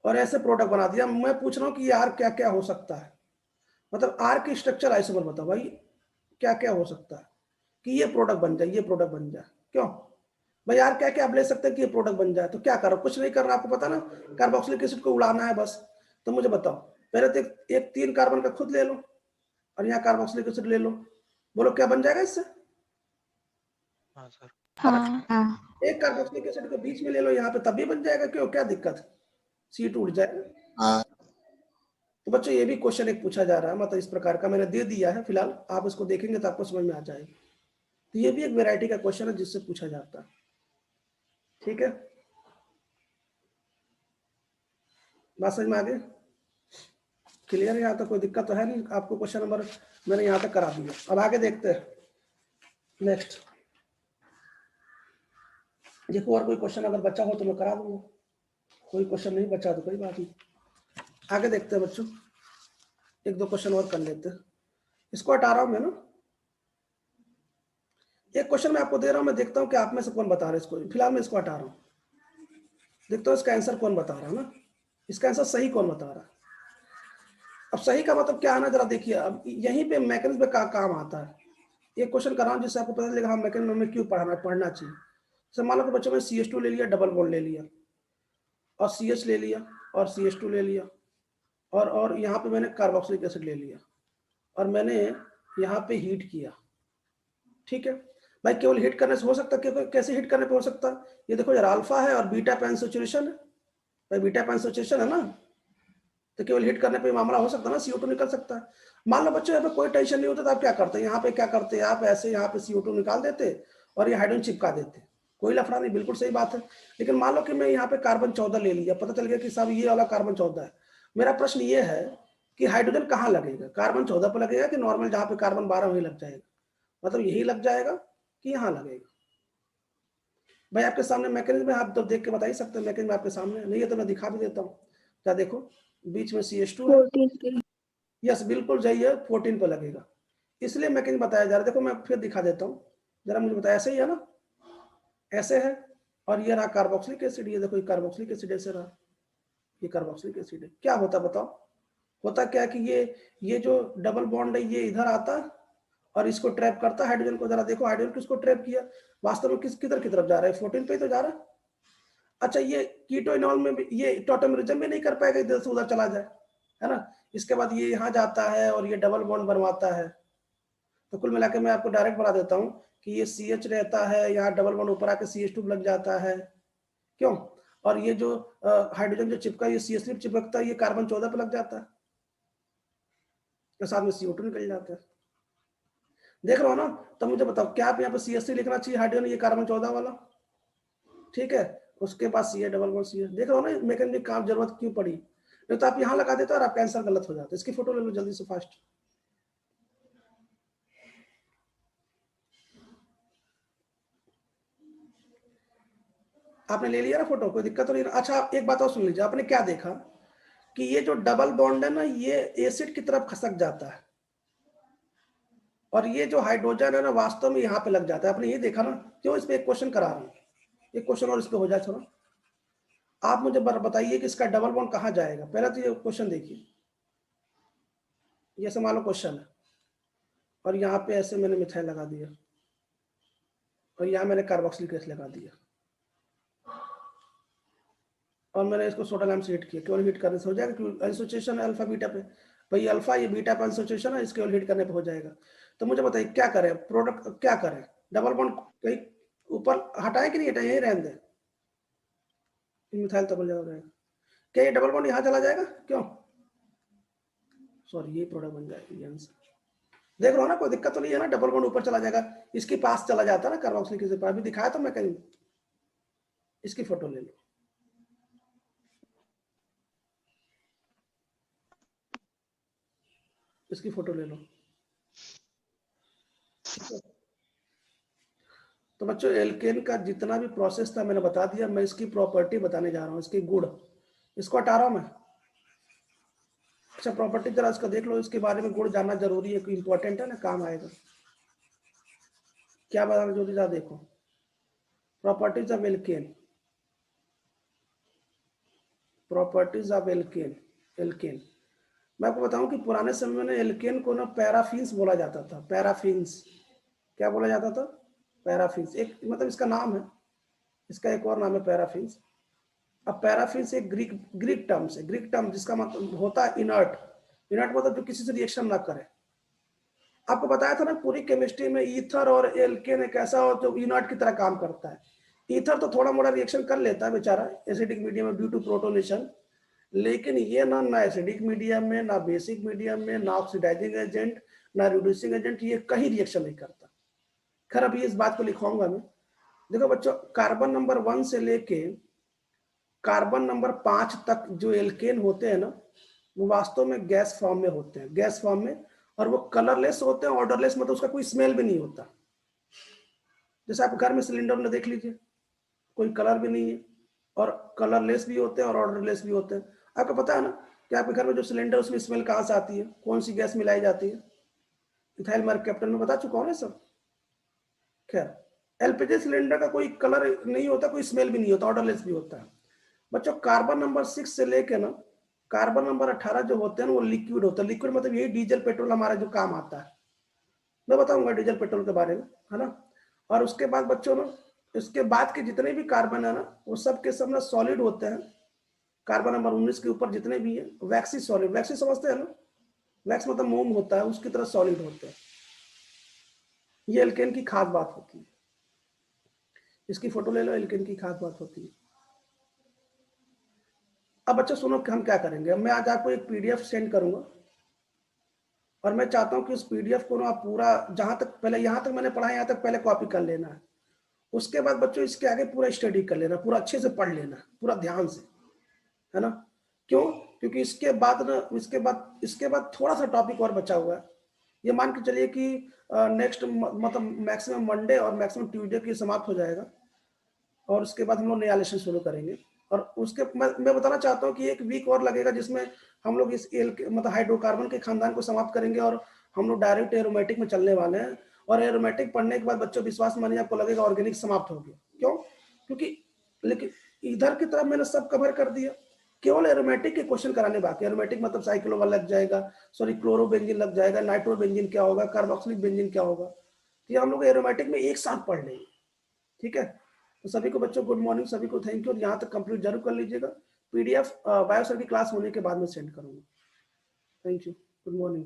और ऐसे प्रोडक्ट बना दिया। मैं पूछ रहा हूँ कि यार क्या क्या हो सकता है, मतलब R की स्ट्रक्चर आइसोमर बताओ भाई, क्या क्या हो सकता है कि ये प्रोडक्ट बन जाए, ये प्रोडक्ट बन जाए, क्यों भाई यार क्या क्या आप ले सकते हैं कि ये प्रोडक्ट बन जाए। तो क्या करो, कुछ नहीं करना, आपको पता ना कार्बोक्सिलिक एसिड को उड़ाना है बस। तो मुझे बताओ, पहले तो एक 3 कार्बन का खुद ले लो और यहाँ कार्बोक्सिलिक एसिड ले लो, बोलो क्या बन जाएगा इससे। हाँ। एक कार्बोक्सिलिक एसिड के बीच में ले लो यहाँ पे, तब भी बन जाएगा, क्यों क्या दिक्कत, C टूट जाएगा। तो बच्चों ये भी क्वेश्चन एक पूछा जा रहा है, मतलब इस प्रकार का मैंने दे दिया है, फिलहाल आप इसको देखेंगे तो आपको समझ में आ जाएगा। तो ये भी एक वैरायटी का क्वेश्चन है जिससे पूछा जाता है, ठीक है। बात समझ में आ गई, क्लियर है, यहाँ तक कोई दिक्कत तो है नहीं आपको। क्वेश्चन नंबर मैंने यहाँ तक करा दिया, अब आगे देखते हैं नेक्स्ट। देखो और कोई क्वेश्चन अगर बचा हो तो मैं करा दूंगा, कोई क्वेश्चन नहीं बचा तो कोई बात नहीं। आगे देखते हैं बच्चों, एक दो क्वेश्चन और कर लेते हैं। इसको हटा रहा हूं मैं ना, एक क्वेश्चन मैं आपको दे रहा हूं, मैं देखता हूं कि आप में से कौन बता रहा है इसको। फिलहाल मैं इसको हटा रहा हूं, देखता हूं इसका आंसर कौन बता रहा है ना, इसका आंसर सही कौन बता रहा है। अब सही का मतलब क्या है ना, जरा देखिए, अब यहीं पे मैकेनिज्म का काम आता है। एक क्वेश्चन कर रहा हूं जिससे आपको पता चलेगा हाँ मैकेनिज्म में क्यों पढ़ना चाहिए। जैसे मान लो कि बच्चों में CH2 ले लिया, डबल बॉन्ड ले लिया और CH ले लिया और CH2 ले लिया और यहाँ पे मैंने कार्बोक्सिलिक एसिड ले लिया और मैंने यहाँ पे हीट किया, ठीक है भाई। केवल हीट करने से हो सकता है, कैसे हीट करने पे हो सकता है, ये देखो यार अल्फा है और बीटा पे अनसैचुरेशन है भाई, बीटा पे अनसैचुरेशन है ना, तो केवल हिट करने पे मामला हो सकता है ना, CO2 निकल सकता है। मान लो बच्चों यहाँ पे कोई टेंशन नहीं होता तो आप क्या करते हैं, यहाँ पे क्या करते हैं आप, ऐसे यहाँ पे CO2 निकाल देते और ये हाइड्रोजन चिपका देते, कोई लफड़ा नहीं, बिल्कुल सही बात है। लेकिन मान लो कि मैं यहाँ पे कार्बन 14 ले लिया, पता चल गया कि साहब ये वाला कार्बन 14 है। मेरा प्रश्न ये है कि हाइड्रोजन कहाँ लगेगा, कार्बन 14 पर लगेगा कि नॉर्मल जहाँ पे कार्बन 12 वहीं लग जाएगा, मतलब यही लग जाएगा कि यहाँ लगेगा। भाई आपके सामने मैकेनिज्म है, आप तो देख के बता ही सकते हैं, मैकेनिज्म आपके सामने नहीं है तो मैं दिखा भी देता हूँ। क्या देखो, बीच में CH2 है, 14 पे। यस बिल्कुल सही है, 14 पर लगेगा, इसलिए मैकेनिज्म बताया जा रहा है। देखो मैं फिर दिखा देता हूँ, जरा मुझे बताया, ऐसे ही है ना, ऐसे है, और ये रहा कार्बोक्सिलिक एसिड, ये देखो ये कार्बोक्सिलिक एसिड ऐसे रहा, ये कार्बोक्सिलिक एसिड है। क्या होता बताओ, होता क्या कि ये जो डबल बॉन्ड है ये इधर आता और इसको ट्रैप करता है हाइड्रोजन को। जरा देखो हाइड्रोजन किसको ट्रैप किया, वास्तव में किधर की तरफ जा रहा है, 14 पे ही तो जा रहा है। अच्छा ये कीटोइनॉल में भी ये टॉटोमेरिज्म भी नहीं कर पाएगा, इधर से उधर चला जाए, है ना। इसके बाद ये यहाँ जाता है और ये डबल बॉन्ड बनवाता है। तो कुल मिला के मैं आपको डायरेक्ट बता देता हूँ कि ये CH रहता है, यहाँ डबल बॉन्ड ऊपर आके CH2 लग जाता है, क्यों, और ये जो हाइड्रोजन जो चिपका ये CH3 चिपकता है, ये कार्बन 14 पे लग जाता है, तो साथ में CO2 निकल जाता है। देख रहे हो ना, तो मुझे बताओ क्या आप यहाँ पे CH3 लिखना चाहिए हाइड्रोजन, ये कार्बन 14 वाला, ठीक है, उसके बाद CH डबल बॉन्ड CH। देख रहे हो ना मैकेनिज्म काम जरूरत क्यों पड़ी, नहीं तो आप यहाँ लगा देते और आपका आंसर गलत हो जाता। इसकी फोटो ले लो जल्दी से फास्ट। आपने ले लिया ना फोटो, कोई दिक्कत तो नहीं। अच्छा एक बात और सुन लीजिए, आपने क्या देखा कि ये जो डबल बॉन्ड है ना ये एसिड की तरफ खसक जाता है और ये जो हाइड्रोजन है ना वास्तव में यहाँ पे लग जाता है। आपने ये देखा ना, क्यों इस पे एक क्वेश्चन करा रहा हूँ, एक क्वेश्चन और इस पे हो जाए थोड़ा। आप मुझे बताइए कि इसका डबल बॉन्ड कहाँ जाएगा। पहले तो ये क्वेश्चन देखिए, ये मान लो क्वेश्चन है और यहाँ पे ऐसे मैंने मिथाइल लगा दिया और यहाँ मैंने कार्बोक्सिलिक एसिड लगा दिया और मैंने इसको सोडा लैम्प से हीट किया। केवल हीट करने से हो जाएगा क्योंकि एसोसिएशन है अल्फा बीटा पे, भाई अल्फा ये बीटा पे एसोसिएशन है, इसके केवल हीट करने पे हो जाएगा। तो मुझे बताइए क्या करें, प्रोडक्ट क्या करें, डबल बॉन्ड कहीं ऊपर हटाएं कि नहीं हटाएं, यही रहने दें, मिथाइल तक जाएगा। क्या ये डबल बॉन्ड यहाँ चला जाएगा, क्यों, सॉरी ये प्रोडक्ट बन जाएगा, ये आंसर। देख रहा हो ना, कोई दिक्कत तो नहीं है ना, डबल बॉन्ड ऊपर चला जाएगा, इसके पास चला जाता है ना कार्बोक्सिलिक एसिड, अभी दिखाया तो मैं कहीं। इसकी फोटो ले लो, इसकी फोटो ले लो। तो बच्चों एल्केन का जितना भी प्रोसेस था मैंने बता दिया, मैं इसकी प्रॉपर्टी बताने जा रहा हूँ, इसके गुण, इसको हटा रहा हूं मैं। अच्छा प्रॉपर्टी जरा इसका देख लो, इसके बारे में गुण जानना जरूरी है, इंपॉर्टेंट है ना, काम आएगा। क्या बताना जरूरी था, देखो properties of alkane, properties of alkane. Alkane मैं आपको बताऊं कि पुराने समय में एल्केन को ना पैराफिन्स बोला जाता था, पैराफिन्स, क्या बोला जाता था, पैराफिन्स, एक मतलब इसका नाम है, इसका एक और नाम है पैराफिन्स। अब पैराफिन्स एक ग्रीक टर्म से, ग्रीक टर्म जिसका मतलब होता है इनर्ट, इनर्ट मतलब जो किसी से रिएक्शन ना करे। आपको बताया था ना पूरी केमिस्ट्री में ईथर और एल्केन एक ऐसा हो जो इनर्ट की तरह काम करता है। ईथर तो थोड़ा मोड़ा रिएक्शन कर लेता है बेचारा एसिडिक मीडियम में ड्यू टू प्रोटोनेशन, लेकिन ये ना एसिडिक मीडियम में, ना बेसिक मीडियम में, ना ऑक्सीडाइजिंग एजेंट, ना रिड्यूसिंग एजेंट, ये कहीं रिएक्शन नहीं करता। खैर अभी इस बात को लिखवाऊंगा मैं। देखो बच्चों कार्बन नंबर 1 से लेके कार्बन नंबर 5 तक जो एल्केन होते हैं ना वो वास्तव में गैस फॉर्म में होते हैं, गैस फॉर्म में, और वो कलरलेस होते हैं, ऑर्डरलेस, मतलब उसका कोई स्मेल भी नहीं होता। जैसे आप घर में सिलेंडर में देख लीजिए, कोई कलर भी नहीं है, और कलरलेस भी होते हैं और ऑर्डरलेस भी होते हैं। आपको पता है ना कि आपके घर में जो सिलेंडर उसमें स्मेल कहाँ से आती है, कौन सी गैस मिलाई जाती है, इथाइल मरकैप्टन में बता चुका हूँ ना सब। खैर एलपीजी सिलेंडर का कोई कलर नहीं होता, कोई स्मेल भी नहीं होता, ऑर्डरलेस भी होता है। बच्चों कार्बन नंबर 6 से लेके ना कार्बन नंबर 18 जो होते हैं ना वो लिक्विड होता है। लिक्विड मतलब यही डीजल पेट्रोल हमारा जो काम आता है, मैं बताऊंगा डीजल पेट्रोल के बारे में, है ना। और उसके बाद बच्चों ना इसके बाद के जितने भी कार्बन है ना वो सब के सब ना सॉलिड होते हैं। कार्बन नंबर 19 के ऊपर जितने भी है वैक्सी सॉलिड, वैक्सी समझते हैं ना, वैक्स मतलब मोम होता है, उसकी तरह सॉलिड होते हैं। ये एल्केन की खास बात होती है, इसकी फोटो ले लो, एल्केन की खास बात होती है। अब बच्चों सुनो कि हम क्या करेंगे। मैं आज आपको एक पीडीएफ सेंड करूंगा और मैं चाहता हूं कि उस पीडीएफ को ना आप पूरा, जहां तक पहले यहां तक मैंने पढ़ा, यहां तक पहले कॉपी कर लेना है। उसके बाद बच्चों इसके आगे पूरा स्टडी कर लेना, पूरा अच्छे से पढ़ लेना, पूरा ध्यान से, है ना। क्यों? क्योंकि इसके बाद थोड़ा सा टॉपिक और बचा हुआ है। ये मान के चलिए कि नेक्स्ट मतलब मैक्सिमम मंडे और मैक्सिमम ट्यूसडे की समाप्त हो जाएगा और उसके बाद हम लोग नया लेसन शुरू करेंगे। और उसके मैं बताना चाहता हूँ कि एक वीक और लगेगा जिसमें हम लोग इस मतलब हाइड्रोकार्बन के खानदान को समाप्त करेंगे और हम लोग डायरेक्ट एरोमेटिक में चलने वाले हैं। और एरोमेटिक पढ़ने के बाद बच्चों विश्वास मानिए आपको लगेगा ऑर्गेनिक समाप्त हो गया। क्यों? क्योंकि लेकिन इधर की तरफ मैंने सब कवर कर दिया, केवल एरोमेटिक के क्वेश्चन कराने बाकी। एरोमेटिक मतलब साइक्लोवा लग जाएगा, सॉरी क्लोरोबेंजीन लग जाएगा, नाइट्रोबेंजीन क्या होगा, कार्बोक्सिलिक बेंजीन क्या होगा, ये हम लोग एरोमेटिक में एक साथ पढ़ लेंगे। ठीक है, तो सभी को बच्चों गुड मॉर्निंग, सभी को थैंक यू। यहाँ तक कंप्लीट जरूर कर लीजिएगा। पीडीएफ बायो सर की क्लास होने के बाद में सेंड करूंगा। Thank you, good morning.